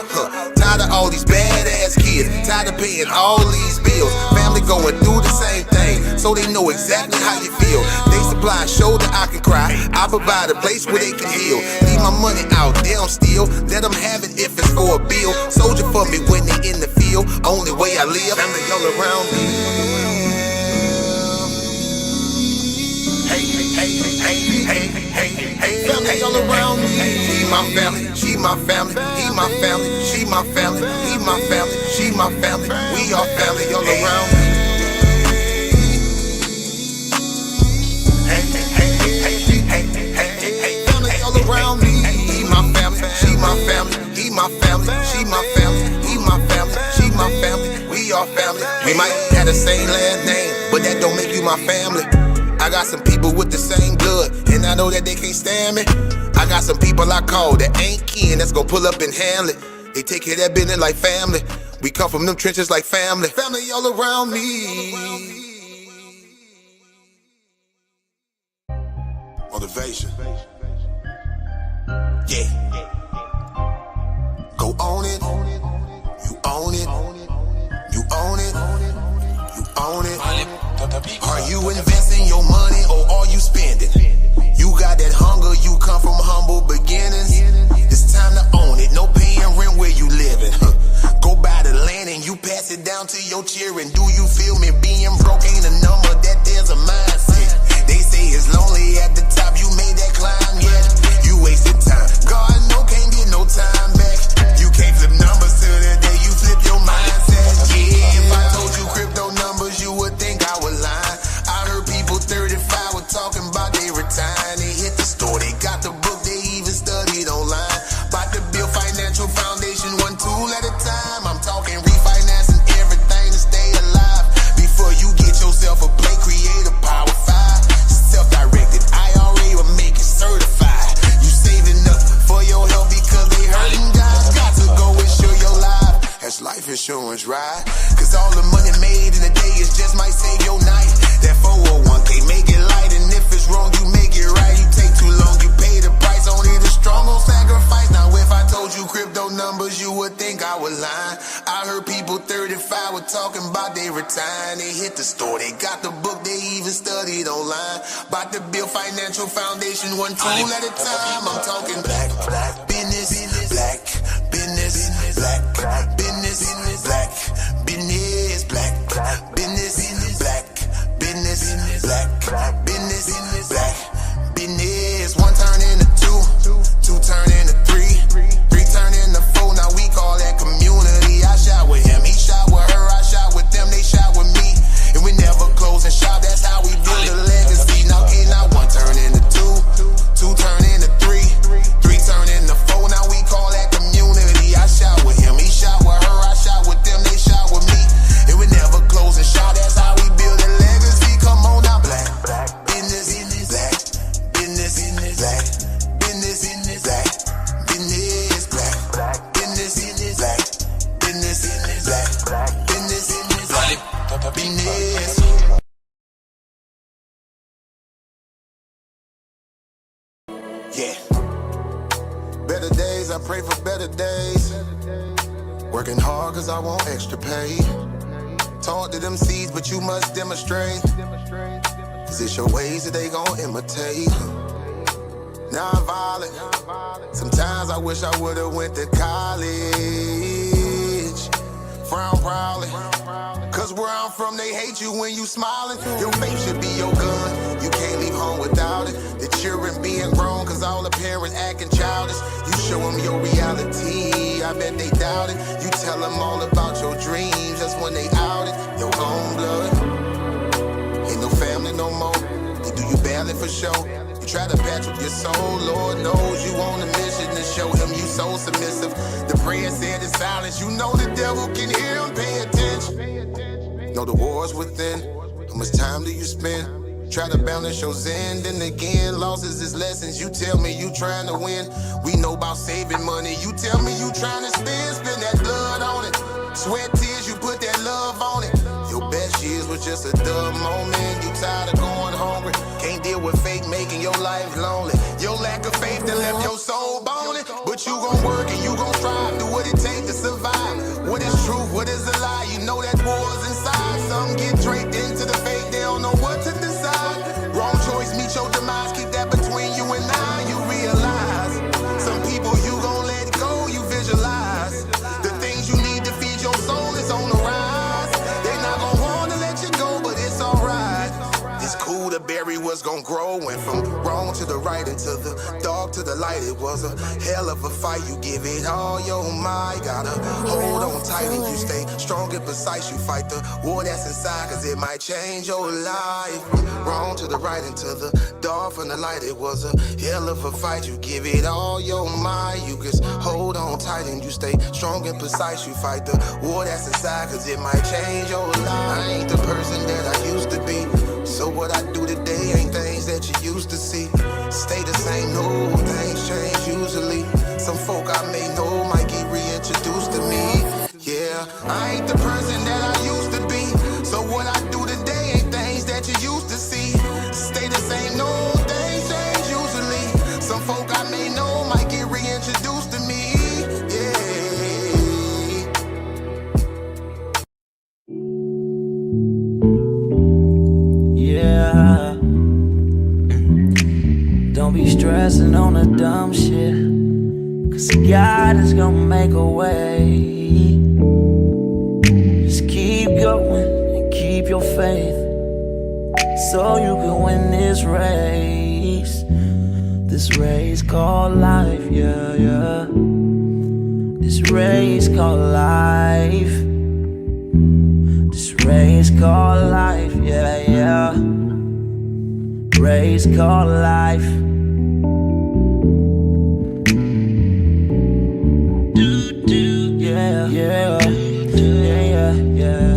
Tired of all these badass kids. Tired of paying all these bills. Family going through the same thing, so they know exactly how you feel. They supply a shoulder I can cry. I provide a place where they can heal. Leave my money out, they don't steal. Let them have it if it's for a bill. Soldier for me when they in the field. Only way I live. Family all around me. Family all around me. He my family, she my family. He my family, she my family. He my family, she my family. We are family all around me. Family all around me. He my family, she my family. He my family, she my family. He my family, she my family. We are family. We might have the same last name, but that don't make you my family. I got some people with the same blood, and I know that they can't stand me. I got some people I call that ain't kin that's gon' pull up and handle it. They take care of that business like family. We come from them trenches like family. Family all around me. Motivation. Yeah. Go on it. You own it. You own it. You own it. Are you investing your money or are you spending? You got that hunger, you come from humble beginnings. It's time to own it, no paying rent where you living. Go buy the land and you pass it down to your children. Do you feel me? Being broke ain't a number, that there's a mindset. They say it's lonely at the top, you made that climb yet. You wasted time, God no can't get no time back. You can't flip numbers till the day you flip your mindset. Yeah, if I told you crypto numbers, you would think I was lying. I heard people 35 average ride. Cause all the money made in a day is just might save your night. That 401k, make it light, and if it's wrong, you make it right. You take too long, you pay the price. Only the strong gon' sacrifice. Now if I told you crypto numbers, you would think I was lying. I heard people 35 were talking about they retiring. They hit the store, they got the book, they even studied online. About to build financial foundation, one tool at a time. I'm talking black business, black business, black business, black business, black business, black business, black business, black business. One turn into two turn into three turn into four. Now we call that community. I shot with him, he shot with her, I shot with them, they shot with me, and we never close and shop. That's how we build a legacy. Now one turn into two turn into three turn into four. Now we call that community. I shot with him, he shot with her, I shot with them, they shot with me, and we never close and shop. That's how we build a legacy. Come on now, black business, black business, black business, black business, black business, black business, black business, black business. Yeah. Better days, I pray for better days. Working hard cause I want extra pay. Talk to them seeds, but you must demonstrate. Cause it's your ways that they gon' imitate. Non-violent. Sometimes I wish I would've went to college. Frown proudly. Cause where I'm from, they hate you when you smiling. Your faith should be your gun. You can't leave home without it. The children being grown, cause all the parents acting childish. You show them your reality, I bet they doubt it. You tell them all about your dreams, that's when they out it. Your own blood. Ain't no family no more. They do you badly for show. You try to patch with your soul, Lord knows you on a mission to show him you so submissive. The prayer said in silence, you know the devil can hear him, pay attention. Know the war's within, how much time do you spend? Try to balance your zen, then again, losses is lessons. You tell me you trying to win, we know about saving money. You tell me you trying to spend that blood on it. Sweat, tears, you put that love on it. Your best years was just a dumb moment. You tired of going hungry, can't deal with fake making your life lonely. Your lack of faith that left your soul bony. But you gon' work and you gon' strive, do what it takes to survive. What is truth, what is a lie? You know that war's inside. Some get draped into the fake, they don't know what to decide. Wrong choice, meet your demise, keep that between you and I. You realize, some people you gon' let go, you visualize. The things you need to feed your soul is on the rise. They not gon' wanna let you go, but it's alright. It's cool to bury what's gon' grow. Went from wrong to the right and to the dark to the light. It was a hell of a fight. You give it all your might. Gotta hold on tight and you stay strong and precise. You fight the war that's inside, cause it might change your life. From wrong to the right and to the dark from the light. It was a hell of a fight. You give it all your might. You just hold on tight and you stay strong and precise. You fight the war that's inside, cause it might change your life. I ain't the person that I used to be, so what I do today ain't things that you used to see. Stay the same, no, things change usually. Some folk I may know might get reintroduced to me. Yeah, I ain't the person that I used to be, so what I do today ain't things that you used to see. Stay the same, no, things change usually. Some folk I may know might get reintroduced to me. Yeah. Don't be stressing on the dumb shit, cause God is gonna make a way. Just keep going and keep your faith, so you can win this race. This race called life, yeah, yeah. This race called life. This race called life, yeah, yeah. Race called life. Yeah, yeah, yeah, yeah,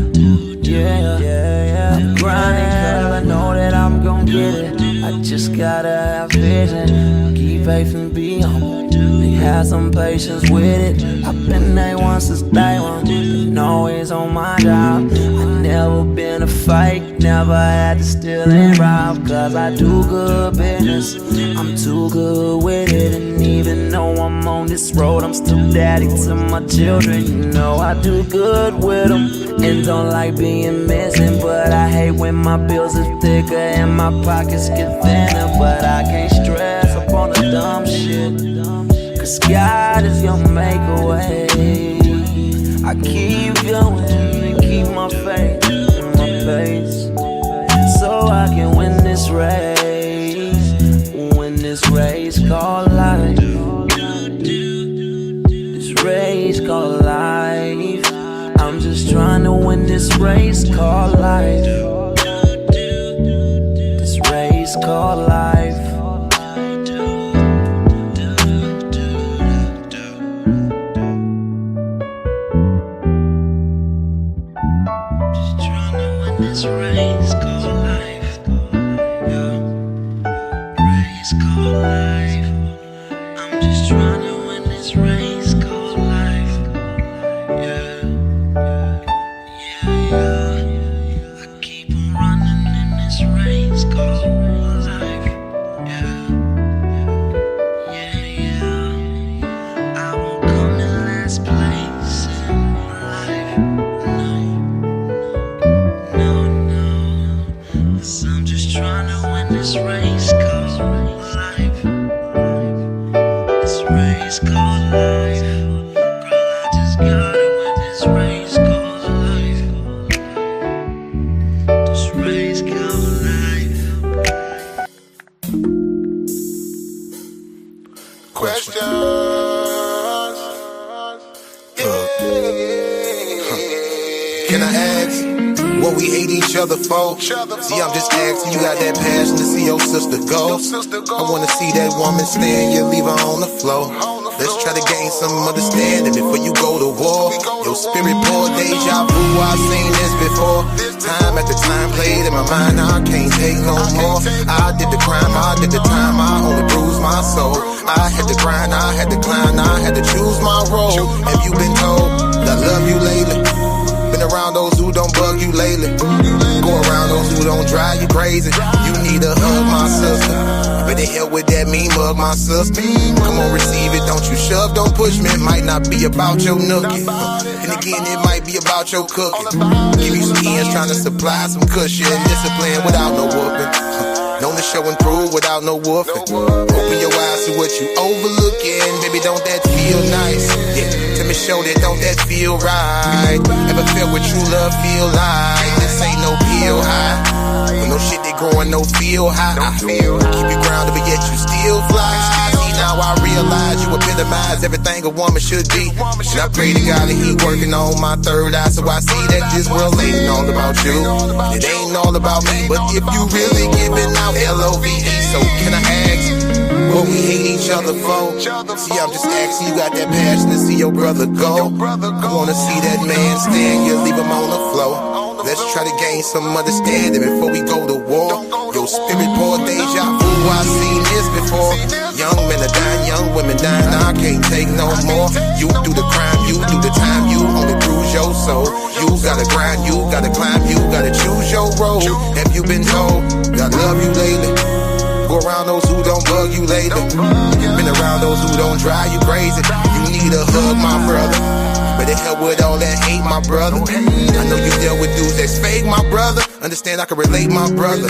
yeah, yeah. I'm grinding, girl, I know that I'm gon' get it. I just gotta have vision, keep faith and be humble. Have some patience with it. I've been there once since day one. Been always on my job. I never been a fake, never had to steal and rob. Cause I do good business, I'm too good with it. And even though I'm on this road, I'm still daddy to my children. You know I do good with them and don't like being missing. But I hate when my bills are thicker and my pockets get thinner. But I can't stress upon the dumb shit. Cause God is gonna make a way. I keep going and keep my faith in my pace, so I can win this race. Win this race called life. This race called life. I'm just trying to win this race called life. This race called life. This race called life, yeah. Race called life. I'm just trying to win this race called life, yeah. Yeah. I keep on running in this race called life, yeah. Yeah. I won't come in last place in life, no. I'm just trying to win this race called life. This race called life. Girl, I just gotta win this race called life. This race called life. Questions. Can I ask? What we hate each other for? See, I'm just asking, you got that passion to see your sister go. I wanna see that woman stand, you leave her on the floor. Let's try to gain some understanding before you go to war. Your spirit pour deja vu, I've seen this before. Time after time played in my mind, I can't take no more. I did the crime, I did the time, I only bruised my soul. I had to grind, I had to climb, I had to choose my role. Have you been told that I love you lately? Been around those who don't bug you lately. Go around those who don't drive you crazy. You need a hug, my sister. Better help with that mean mug, my sister. Come on, receive it, don't you shove, don't push me. It might not be about your nookie. And again, it might be about your cooking. Give you some ends, trying to supply some cushion. Discipline without no whooping. Known to show and prove without no woofing. Open your eyes to what you overlooking. Baby, don't that feel nice? Yeah, tell me, show that, don't that feel right? Ever felt what true love feel like? This ain't no pill high. When no shit they growing, no feel high. Keep you grounded, but yet you still fly. See, now I realize you epitomize everything a woman should be. And I pray to God that he working on my third eye, so I see that this world ain't all about you. It ain't all about me, but if you really giving out LOVE, so can I ask what we hate each other for? See, I'm just asking, you got that passion to see your brother go. I wanna see that man stand, you leave him on the floor. Let's try to gain some understanding before we go to war. Your spirit pour deja vu, I've seen this before. Young men are dying, young women dying, I can't take no more. You do the crime, you do the time, you only bruise your soul. You gotta grind, you gotta climb, you gotta choose your road. Have you been told that I love you lately? Go around those who don't bug you lately. Been around those who don't drive you crazy. You need a hug, my brother. Better help with all that hate, my brother. I know you dealt with dudes that's fake, my brother. Understand I can relate, my brother.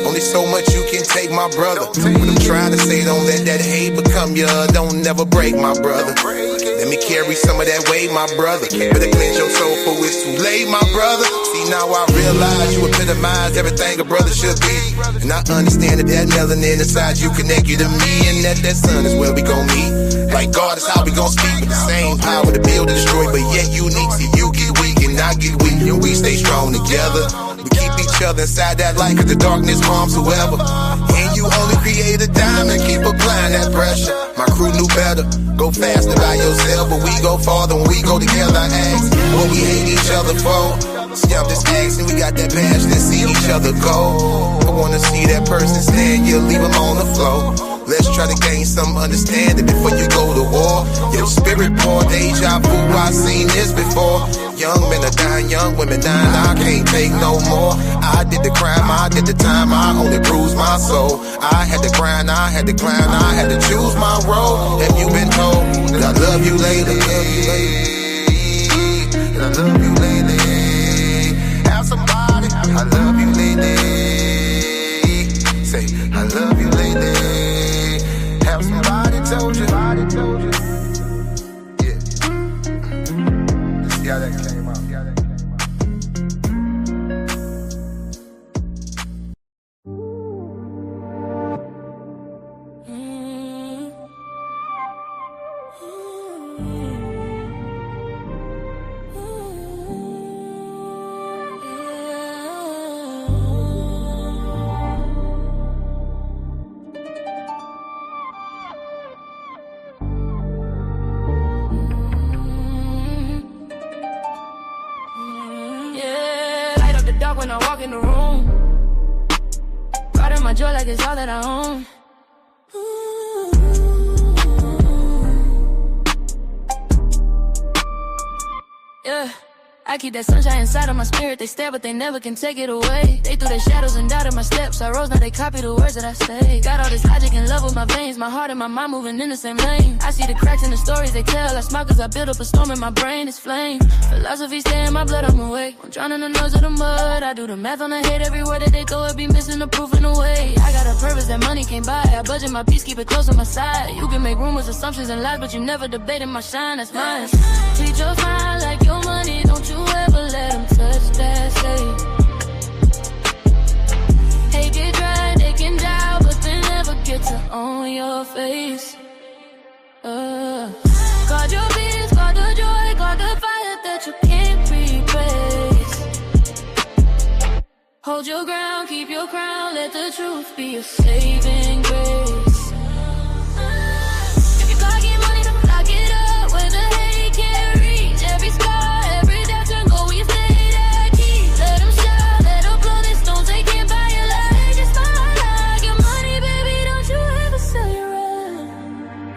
Only so much you can take, my brother. What I'm trying to say, don't let that hate become you. Don't never break, my brother. Let me carry some of that weight, my brother. Better cleanse your soul for it's too late, my brother. See, now I realize you epitomize everything a brother should be. And I understand that that melanin inside you connect you to me. And that sun is where we gon' meet. Like God is how we gon' speak. With the same power to build and destroy, but yet unique. See, you get weak and I get weak, and we stay strong together. We keep each other inside that light, cause the darkness harms whoever. And you only create a diamond, keep applying that pressure. My crew knew better, go faster by yourself, but we go farther when we go together. I ask what we hate each other for. See, I'm just asking, we got that passion to see each other go. I wanna see that person stand, you leave him on the floor. Let's try to gain some understanding before you go to war. Your spirit poor, deja vu, I seen this before. Young men are dying, young women dying, I can't take no more. I did the crime, I did the time, I only bruised my soul. I had to grind, I had to climb, I had to choose my road. Have you been told that I love you lately? That I love you lately. Have somebody, I love you lately. Say, I love you lately. Have somebody told you. Yeah. Let's see how that came out. When I walk in the room, guarding my joy like it's all that I own. Yeah, I keep that sunshine inside of my spirit. They stare, but they never can take it away. They threw their shadows and doubted my steps. I rose, now they copy the words that I say. Got all this logic and love with my veins. My heart and my mind moving in the same lane. I see the cracks in the stories they tell. I smile cause I build up a storm in my brain. It's flame. Philosophy stay in my blood, I'm awake. I'm drowning in the noise of the mud. I do the math on the hate. Every word that they throw, it be missing the proof in a way. I got a purpose that money can't buy. I budget my peace, keep it close on my side. You can make rumors, assumptions, and lies, but you never debated my shine, that's mine. Treat your smile like your money. Don't you ever let them touch that, say. Hate get dry, they can die, but they never get to own your face. Guard your peace, guard the joy, guard the fire that you can't replace. Hold your ground, keep your crown, let the truth be your saving grace. If you're blocking money, don't block it up where the hate can't reach. Every scar, every doubt turn gold, we stay that key. Let them shine, let them blow this stones, they can't buy your life. Just smile like your money, baby, don't you ever sell your right.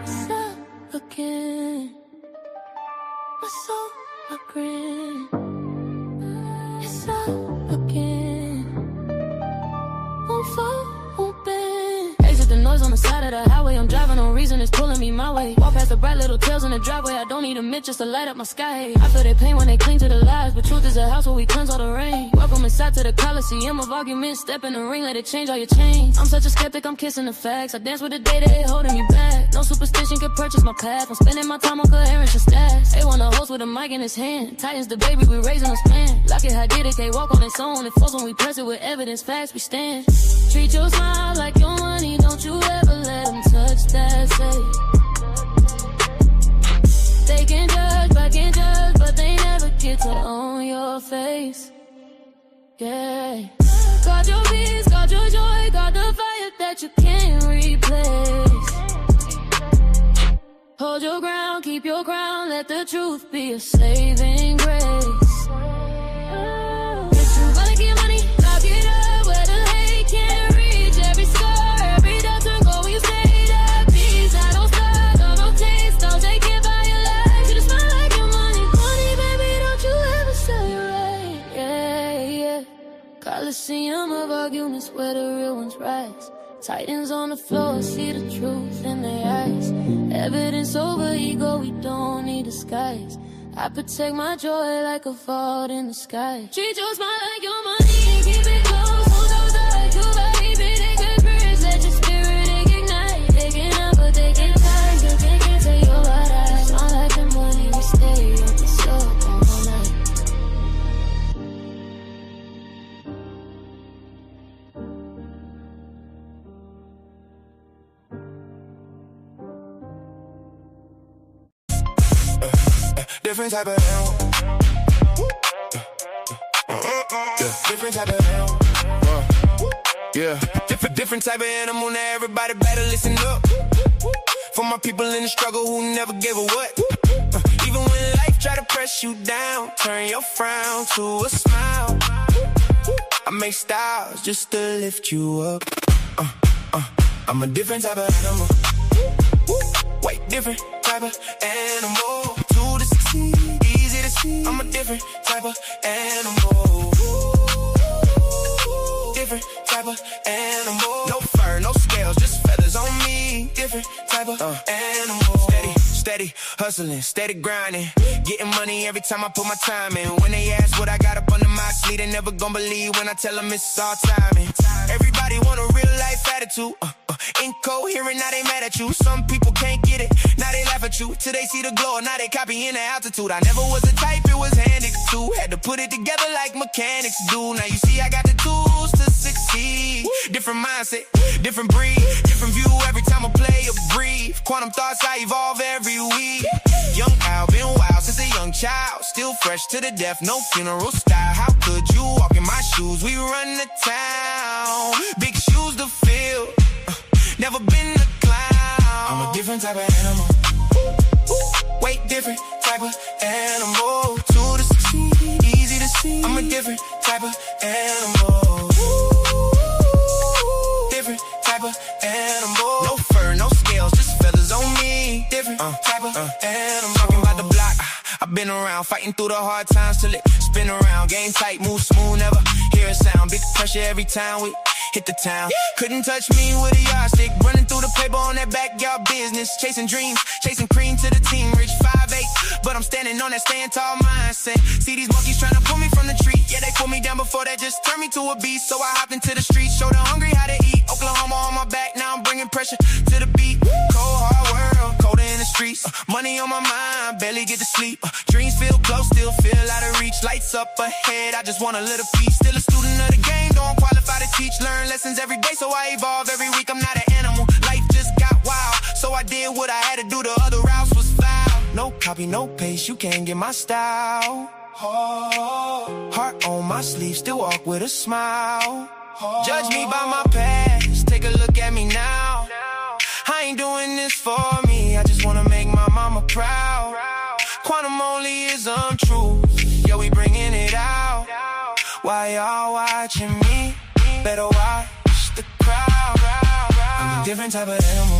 What's up again? My soul, my grin. It's up again. Won't fall, won't bend. Exit the noise on the side of the highway. I'm driving, no reason it's pulling me my way. Walk past the bright little tails in the driveway. I don't need a mitt just to light up my sky. I feel their pain when they cling to the lies, but truth is a house where we cleanse all the rain. Welcome inside to the Coliseum of arguments. Step in the ring, let it change all your chains. I'm such a skeptic, I'm kissing the facts. I dance with the data, it holding me back. No superstition can purchase my path. I'm spending my time on coherence and stats. They want a host with a mic in his hand. Titans the baby, we raising a span. Lock it, how did it, can't walk on its own. It falls when we press it with evidence, facts we stand. Treat your smile like your money, don't you ever let them touch that, say. They can judge, but they never get to own your face. Yeah. Guard your peace, guard your joy, guard the fire that you can't replace. Hold your ground, keep your crown, let the truth be your saving grace. If you wanna get money, lock it up where the hate can't reach. Every scar, every doubt turn gold when you stay that peace. I don't stop, no taste, don't take it by your life. You just smile like your money, baby, don't you ever sell your right. Yeah, yeah. Coliseum of arguments where the real ones rise. Titans on the floor, see the truth in their eyes. Evidence over ego, we don't need disguise. I protect my joy like a vault in the sky. Treat your smile like your money and keep it close. Hold those eyes, you keep it in good spirits. Let your spirit ignite. They can up, but they can tie. You can't tell you what I smile like the money. We stay up the soul all night. Different type of hell. Different type of hell. Yeah. Different type of animal. Now everybody better listen up. For my people in the struggle who never gave a what. Even when life try to press you down, turn your frown to a smile. I make styles just to lift you up. I I'm a different type of animal. Way different type of animal. To the succeed, easy to see. I'm a different type of animal. Different type of animal. No fur, no scales, just feathers on me. Different type of animal. Steady hustling, steady grinding. Getting money every time I put my time in. When they ask what I got up under my sleeve, they never gon' believe when I tell them it's all timing. Everybody want a real life attitude. Incoherent, now they mad at you. Some people can't get it, now they laugh at you. Till they see the glow, now they copying the altitude. I never was a type, it was handed to. Had to put it together like mechanics do. Now you see I got the tools to succeed. Different mindset, different breed, different view every time I play or breathe. Quantum thoughts, I evolve every week. Young Al, been wild since a young child. Still fresh to the death, no funeral style. How could you walk in my shoes? We run the town, big shoes to fill. Never been a clown. I'm a different type of animal. Way different type of animal. To the succeed, easy to see. I'm a different type of animal. Different type of animal. No fur, no scales, just feathers on me. Different type of animal. Talking about the block, I've been around, fighting through the hard times till it spin around. Game tight, move smooth, never hear a sound. Big pressure every time we hit the town. Couldn't touch me with a yardstick. Running through the paper on that backyard business. Chasing dreams, chasing cream to the team. Rich 5'8", but I'm standing on that stand tall mindset. See these monkeys trying to pull me from the tree. Yeah, they pulled me down before that just turned me to a beast. So I hopped into the streets, showed the hungry how to eat. Oklahoma on my back, now I'm bringing pressure to the beat. Cold hard world, colder in the streets. Money on my mind, barely get to sleep. Dreams feel close, still feel out of reach. Lights up ahead, I just want a little piece. Still a student of the game, don't qualify to teach. Learn lessons every day, so I evolve every week. I'm not an animal, life just got wild. So I did what I had to do, the other routes was foul. No copy, no paste, you can't get my style. Heart on my sleeve, still walk with a smile. Judge me by my past, take a look at me now. I ain't doing this for me, I just wanna make my mama proud. Quantum only is untrue, yeah, we bringing it out. Why y'all watching me? Better watch the crowd. I'm a different type of animal.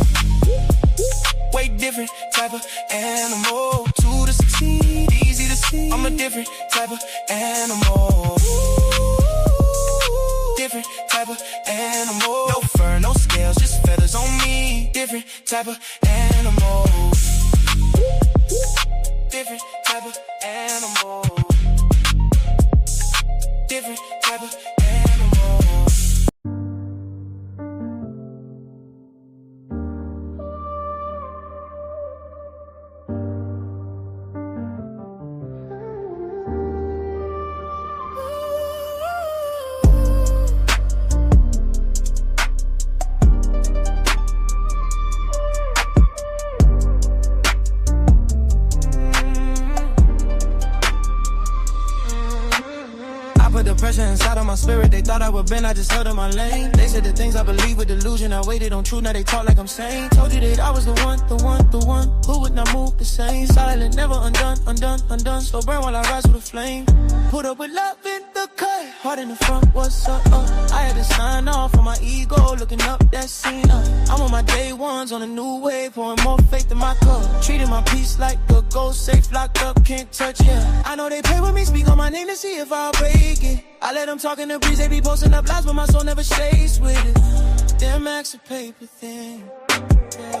Way different type of animal. To the succeed, easy to see. I'm a different type of animal. Different type of animal. No fur, no scales, just feathers on me. Different type of animal. Different type of animal. Different type of animal. Pressure inside of my spirit, they thought I would bend, I just held in my lane. They said the things I believe were delusion, I waited on truth, now they talk like I'm sane. Told you that I was the one, who would not move the same. Silent, never undone, so burn while I rise with a flame. Put up with love in the cut, heart in the front, what's up, I had to sign off on my ego, looking up that scene, I'm on my day ones, on a new wave, pouring more faith in my cup. Treating my peace like a ghost, safe, locked up, can't touch, yeah. I know they play with me, speak on my name to see if I'll break it. I let them talk in the breeze, they be posting up lies, but my soul never stays with it. Damn, max a paper thing, yeah.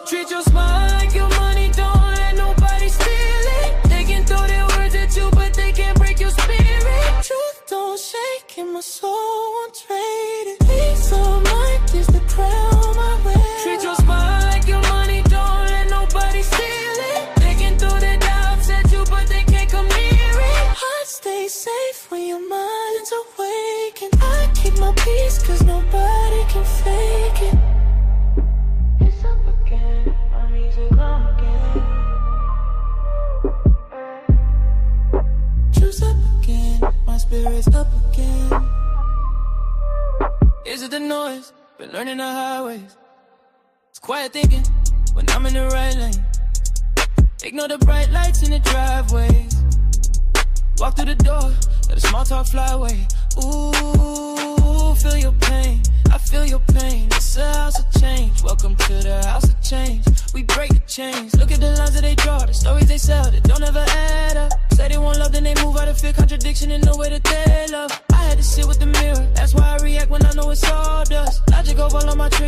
Treat your smile like your money, don't let nobody steal it. They can throw their words at you, but they can't break your spirit. Truth don't shake and my soul won't trade it. Peace of mind is the crown I wear. Treat your smile like your money, don't let nobody steal it. They can throw their doubts at you, but they can't come near it. Heart stay safe when your mind's awake, and I keep my peace cause nobody can fake it. It's up again, my music on again. Choose up again, my spirit's up again. Is it the noise? Been learning the highways. It's quiet thinking when I'm in the right lane. Ignore the bright lights in the driveways. Walk through the door, let the small talk fly away. Ooh, feel your pain.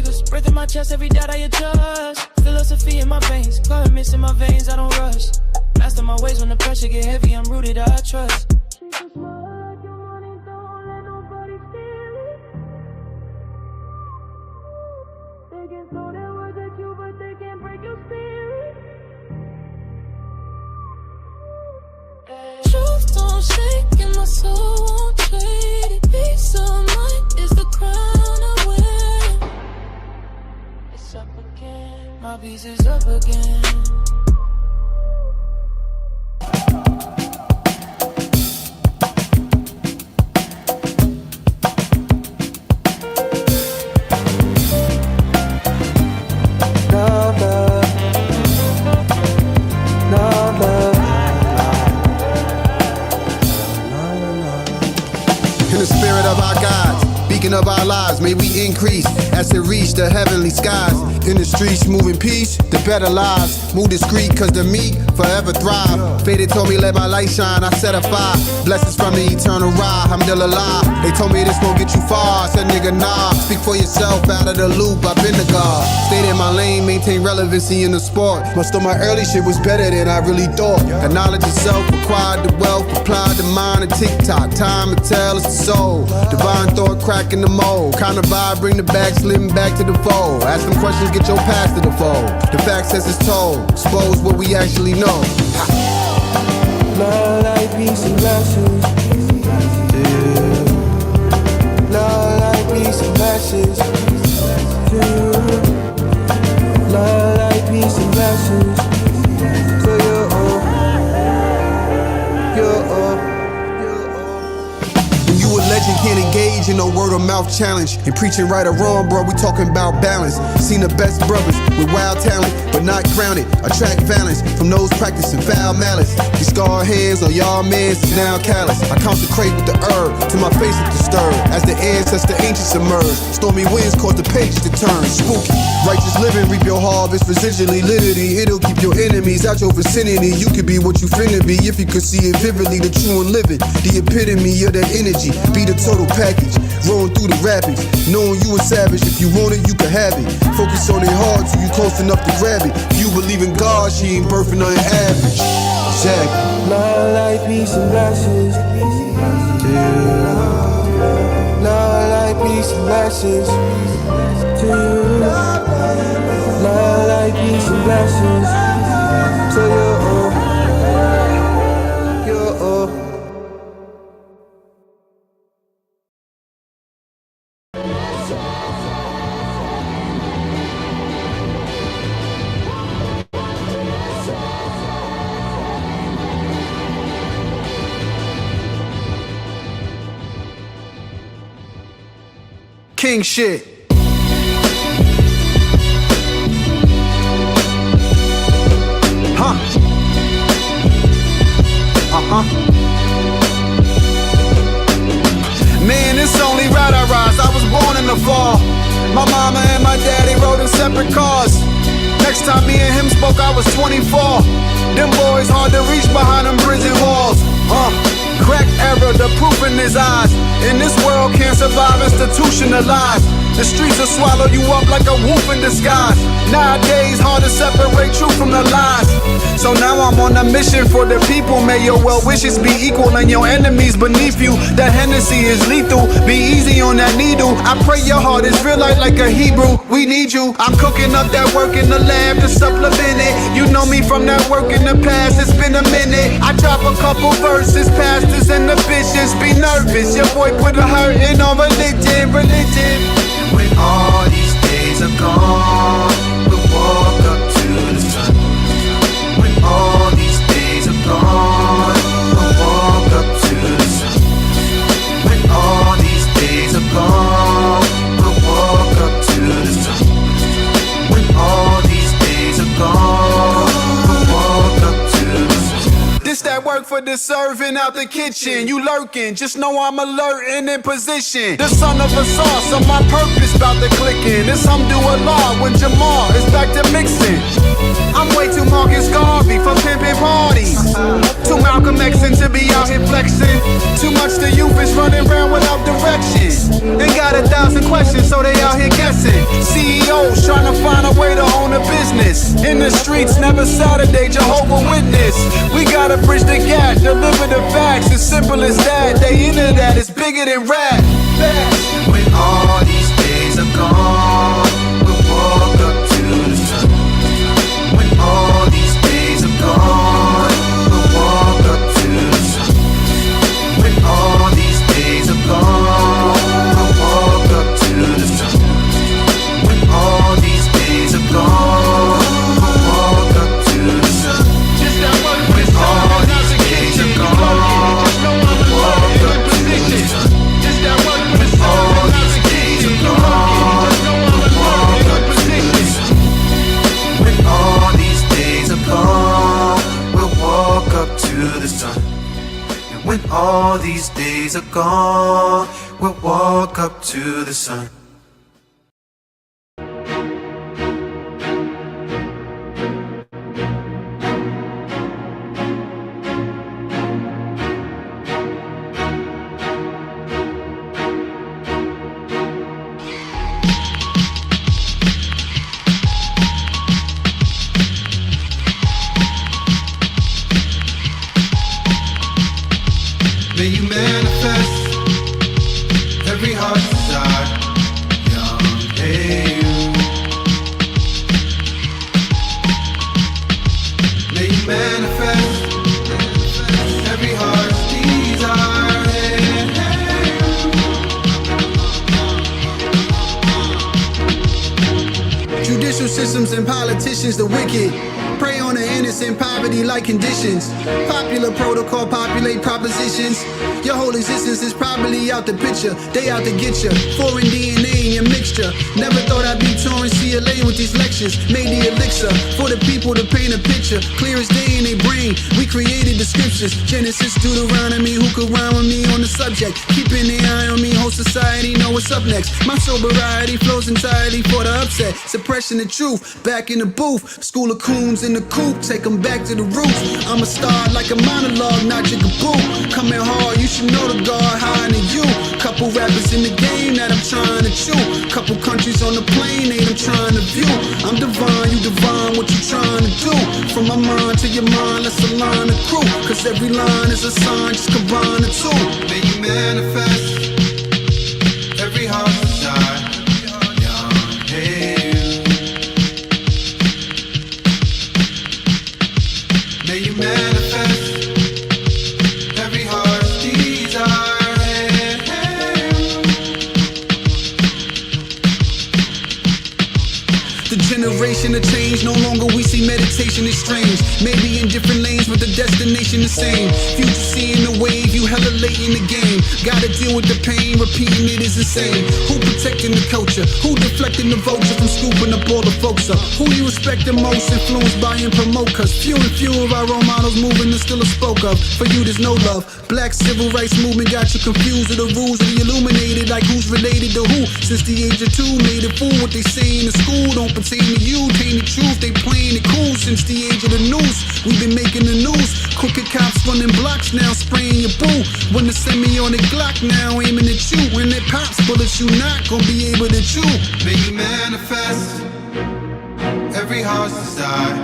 triggers. Breath in my chest, every doubt I adjust. Philosophy in my veins, governments in my veins, I don't rush. Master my ways when the pressure get heavy, I'm rooted, I trust. Truth don't shake and my soul won't trade it. Peace of mind is the crown I wear. It's up again, my peace is up again. In the spirit of our gods, beacon of our lives, may we increase as it reach the heavenly skies. In the streets, moving peace, the better lives. Move discreet, cause the meek forever thrive. Faded told me let my light shine, I set a fire. Blessings from the eternal ride, I'm still alive. They told me this won't get you far, I said nigga nah. Speak for yourself, out of the loop, I've been the God. Stayed in my lane, maintain relevancy in the sport. Most of my early shit was better than I really thought. Acknowledge yourself, acquired the wealth, applied the mind and TikTok. Time to tell it's the soul. Divine thought cracking the mold. Kind of vibe, bring the back, slipping back to the fold. Ask them questions, get your past to the fold. The facts as it's told, expose what we actually know. Love, light, peace, and blessings. Yeah. Love, light, peace, and blessings. Yeah. Love, light, peace, and blessings. So you're up. You a legend, can't engage in no word of mouth challenge. And preaching right or wrong, bro, we talking about balance. Seen the best brothers with wild talent, but not grounded. Attract balance from those practicing foul malice. These scarred hands on y'all mans is now callous. I consecrate with the herb till my face is disturbed. As the ancestor ancients emerge, stormy winds cause the page to turn spooky. Righteous living, reap your harvest, residually liberty. It'll keep your enemies out your vicinity. You could be what you finna be if you could see it vividly. The true and living, the epitome of that energy. Be the total package, rolling through the rapids. Knowing you a savage, if you want it, you can have it. Focus on it hard till you close enough to grab it. If you believe in God, she ain't birthing nothing average. Exactly. Love, light, peace, and blessings. Yeah. Love, light, peace, and blessings. Yeah. Love, light, peace, and blessings. So you're up. You're up. King shit. Huh. Man, it's only right I rise. I was born in the fall. My mama and my daddy rode in separate cars. Next time me and him spoke, I was 24. Them boys hard to reach behind them prison walls. Crack error, the proof in his eyes. In this world can't survive institutionalized. The streets will swallow you up like a wolf in disguise. Nowadays, hard to separate truth from the lies. So now I'm on a mission for the people. May your well wishes be equal and your enemies beneath you. The Hennessy is lethal, be easy on that needle. I pray your heart is real like a Hebrew. We need you. I'm cooking up that work in the lab to supplement it. You know me from that work in the past, it's been a minute. I drop a couple verses, pastors and the bitches be nervous. Your boy put a hurtin' on religion. When all these days are gone, we'll walk up to the sun. When all these days are gone, we'll walk up to the sun. When all these days are gone, we'll walk up to the sun. When all these days are gone, we'll walk up to the sun. This that work for the serving out the kitchen. You lurking, just know I'm alert and in position. The son of a sauce, on my purpose, bout to click in. It's Alhamdulillah when Jamal is back to mixing. I'm way too Marcus Garvey for pimping parties. Too Malcolm Xing to be out here flexing. Too much the youth is running around without direction. They got 1,000 questions, so they out here guessing. CEOs trying to find a way to own a business. In the streets, never Saturday, Jehovah Witness. We gotta bridge the gap, deliver the facts. As simple as that, they into that, it's bigger than rap. When all these days are gone, we'll walk up to the sun. When all these days are gone, we'll walk up to the sun. When all these days are gone, we'll walk up to the sun. When all these days are gone, we'll walk up to the sun. When all these days are gone, we'll walk up to the sun. When all these days are gone, we'll walk up to the sun. When all these days are gone, we'll walk up to the sun. And when all these days are gone, we'll walk up to the sun. May you manifest every heart's desire. Young, hey you. May you manifest every heart's desire. Hey, hey. Judicial systems and politicians, the wicked. Prey on the innocent, poverty-like conditions. Popular protocol, populate propositions. Your whole existence is probably out the picture. They out to get you. Foreign DNA in your mixture. Never thought I'd be touring CLA with these lectures. Made the elixir for the people to paint a picture. Clear as day in their brain. We created the scriptures. Genesis, Deuteronomy. Who could rhyme with me on the subject? Keeping their eye on me. Whole society know what's up next. My sobriety flows entirely for the upset. Suppression the truth. Back in the booth. School of coons in the coop, take them back to the roots. I'm a star like a monologue, not your kaboo. Coming hard, you should know the guard higher than you. Couple rappers in the game that I'm trying to chew. Couple countries on the plane, ain't I'm trying to view. I'm divine, you divine, what you trying to do? From my mind to your mind, let's align the crew. Cause every line is a sign, just combine the two. May you manifest every heart's desire. Young, hey. May you manifest every heart's desire. Hey, hey. The generation of change, no longer we see meditation is strange. Maybe in different lanes, but the destination the same. Future seeing the wave, you hella late in the game. Gotta deal with the pain, repeating it is insane. Who protecting the culture? Who deflecting the vulture from scooping up all the folks up? Who you respect the most, influenced by and promote? Cause few and few of our role models moving is still a spoke of. For you there's no love. Black civil rights movement got you confused with the rules of the illuminated. Like who's related to who? Since the age of 2, made a fool. What they say in the school don't pertain to you. Taint the truth, they playing it cool. Since the age of the news, we've been making the news. Crooked cops running blocks now, spraying your boo. When the semi on the Glock now, aiming at you. When they pops bullets, you not gonna be able to chew. May you manifest every heart's desire.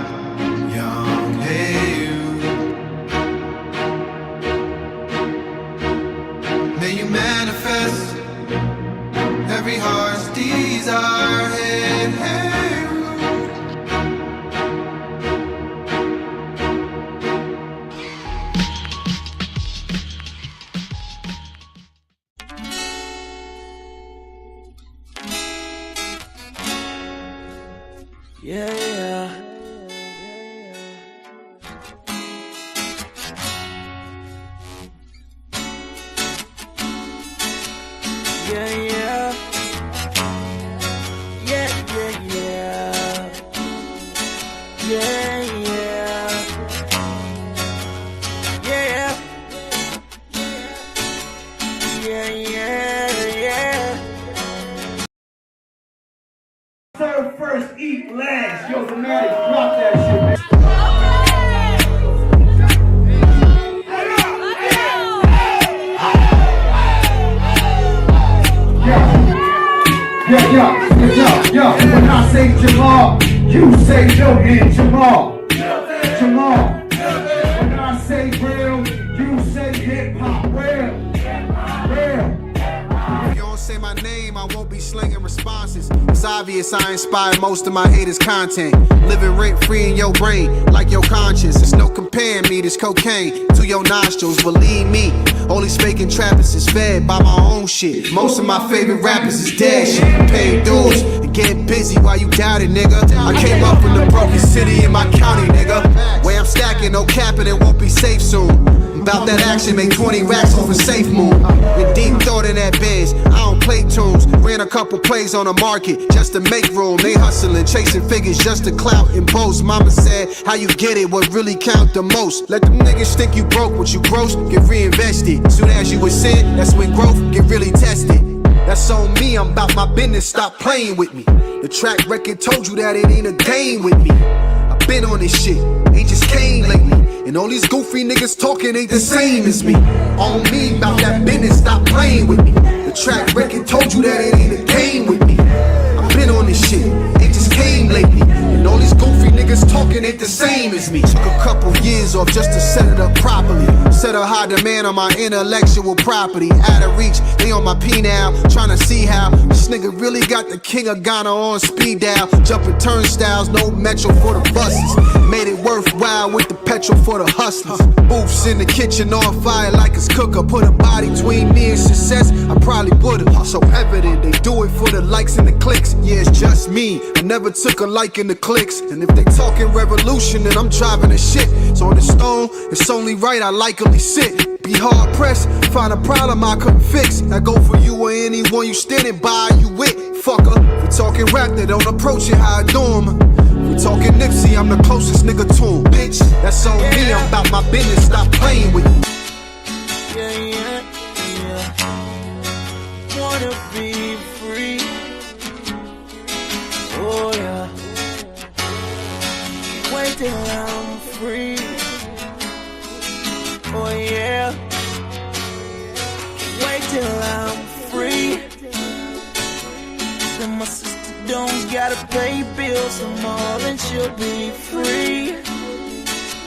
Young, hey you. May you manifest every heart's desire. Hey, hey. Yeah, yeah. Yeah, yeah. Yeah, yeah, yeah. Yeah, yeah. Yeah. Yeah, yeah, yeah. Serve first, eat last. Yo, Fanatic, drop that shit, man. Yeah. When I say Jamal, you say yo and Jamal. Jamal. When I say real, you say hip hop. Real. If you don't say my name, I won't be slinging responses. It's obvious I inspire most of my haters' content. Living rent free in your brain, like your conscience. There's no comparing me, this cocaine to your nostrils. Believe me, all these faking trappers is fed by my own shit. Most of my favorite rappers is dead shit. Paying dues and getting busy while you doubt it, nigga. I came up from the broken city in my county, nigga. Where I'm stacking, no capping, it won't be safe soon. About that action, make 20 racks off a safe move. In deep thought in that Benz, I don't play tunes. Ran a couple plays on the market just to make room. They hustling, chasing figures just to clout and boast. Mama said, how you get it, what really count the most. Let them niggas think you broke, what you gross, get reinvested. Soon as you ascend, that's when growth get really tested. That's on me, I'm about my business, stop playing with me. The track record told you that it ain't a game with me. I've been on this shit, ain't just came lately. And all these goofy niggas talking ain't the same as me. On me, about that business, stop playing with me. The track record told you that it ain't a game with me. I've been on this shit, ain't just came lately. And all these goofy niggas talking ain't the same as me. Took a couple years off just to set it up properly. Set a high demand on my intellectual property. Out of reach, they on my P now, trying to see how this nigga really got the king of Ghana on speed dial. Jumping turnstiles, no metro for the buses. Made it worthwhile with the petrol for the hustlers. Booths in the kitchen on fire like it's cooker. Put a body between me and success, I probably would've. So evident, they do it for the likes and the clicks. Yeah, it's just me, I never took a like in the clicks. And if they talking revolution, then I'm driving the shit. So on the stone, it's only right I likely sit. Be hard pressed, find a problem I couldn't fix. I go for you or anyone you standing by, you with, fucker. We talking rap, they don't approach it how I do 'em. We talking Nipsey, I'm the closest nigga to him, bitch. That's on me, I'm about my business, stop playing with me. Yeah. Wanna be free. Oh yeah. Wait till I'm free. Oh yeah. Wait till I'm free. Then my sister don't gotta pay bills some more, then she'll be free.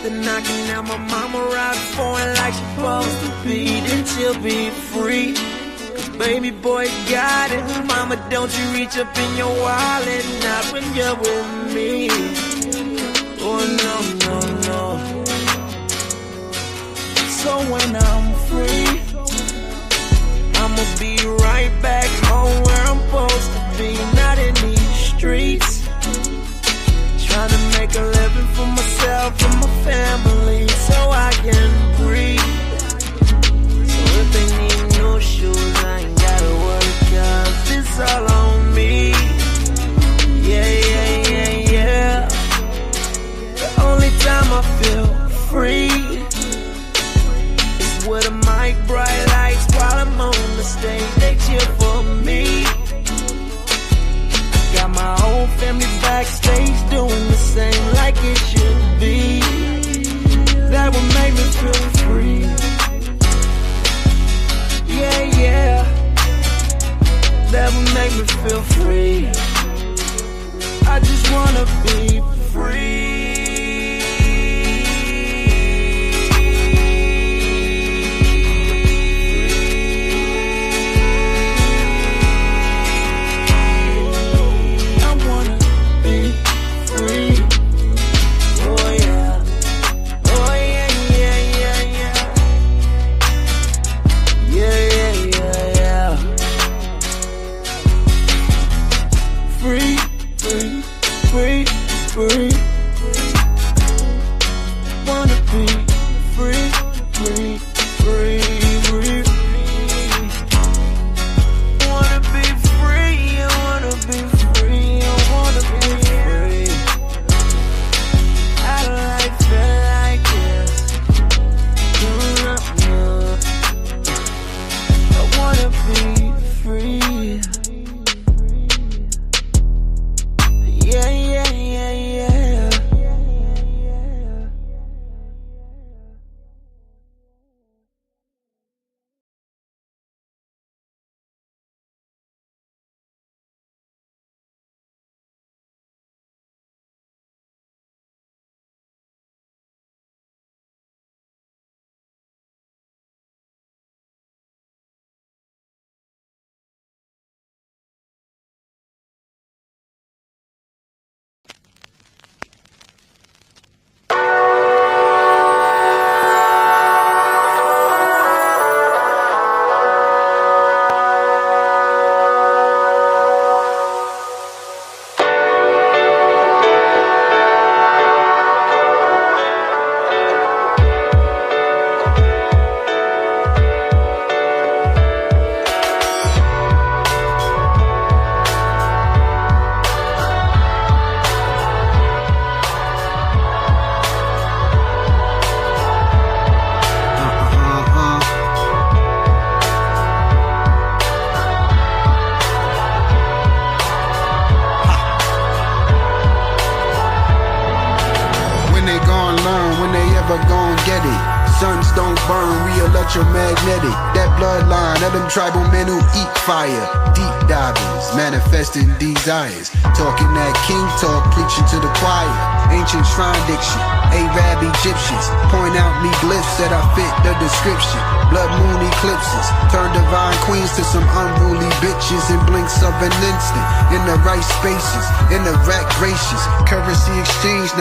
Then I can have my mama ride foreign like she's supposed to be, then she'll be free. Cause baby boy got it. Mama, don't you reach up in your wallet, not when you're with me. Oh no. So when I'm free, I'ma be right back home where I'm supposed to be, not in these streets. Trying to make a living for myself and my family so I can breathe. So if they need new shoes, I ain't gotta worry, cause it's all on me. Yeah. The only time I feel free is with a mic, bright lights while I'm on the stage. They cheer for me. Got my whole family backstage doing the same like it should be. That would make me feel free. Yeah. That would make me feel free. I just wanna be free. Free. Wanna be free. Wanna be free, I wanna be free, I wanna be free. I like feel like this. No. I wanna be free. Yeah. magnetic. Suns don't burn, we electromagnetic. That bloodline of them tribal men who eat fire. Deep divers, manifesting desires. Talking that king talk, preaching to the choir. Ancient shrine diction, Arab Egyptians. Point out me glyphs that I fit the description. Blood moon eclipses, turn divine queens to some unruly bitches in blinks of an instant. In the right spaces, in the rack gracious. Currency exchange now.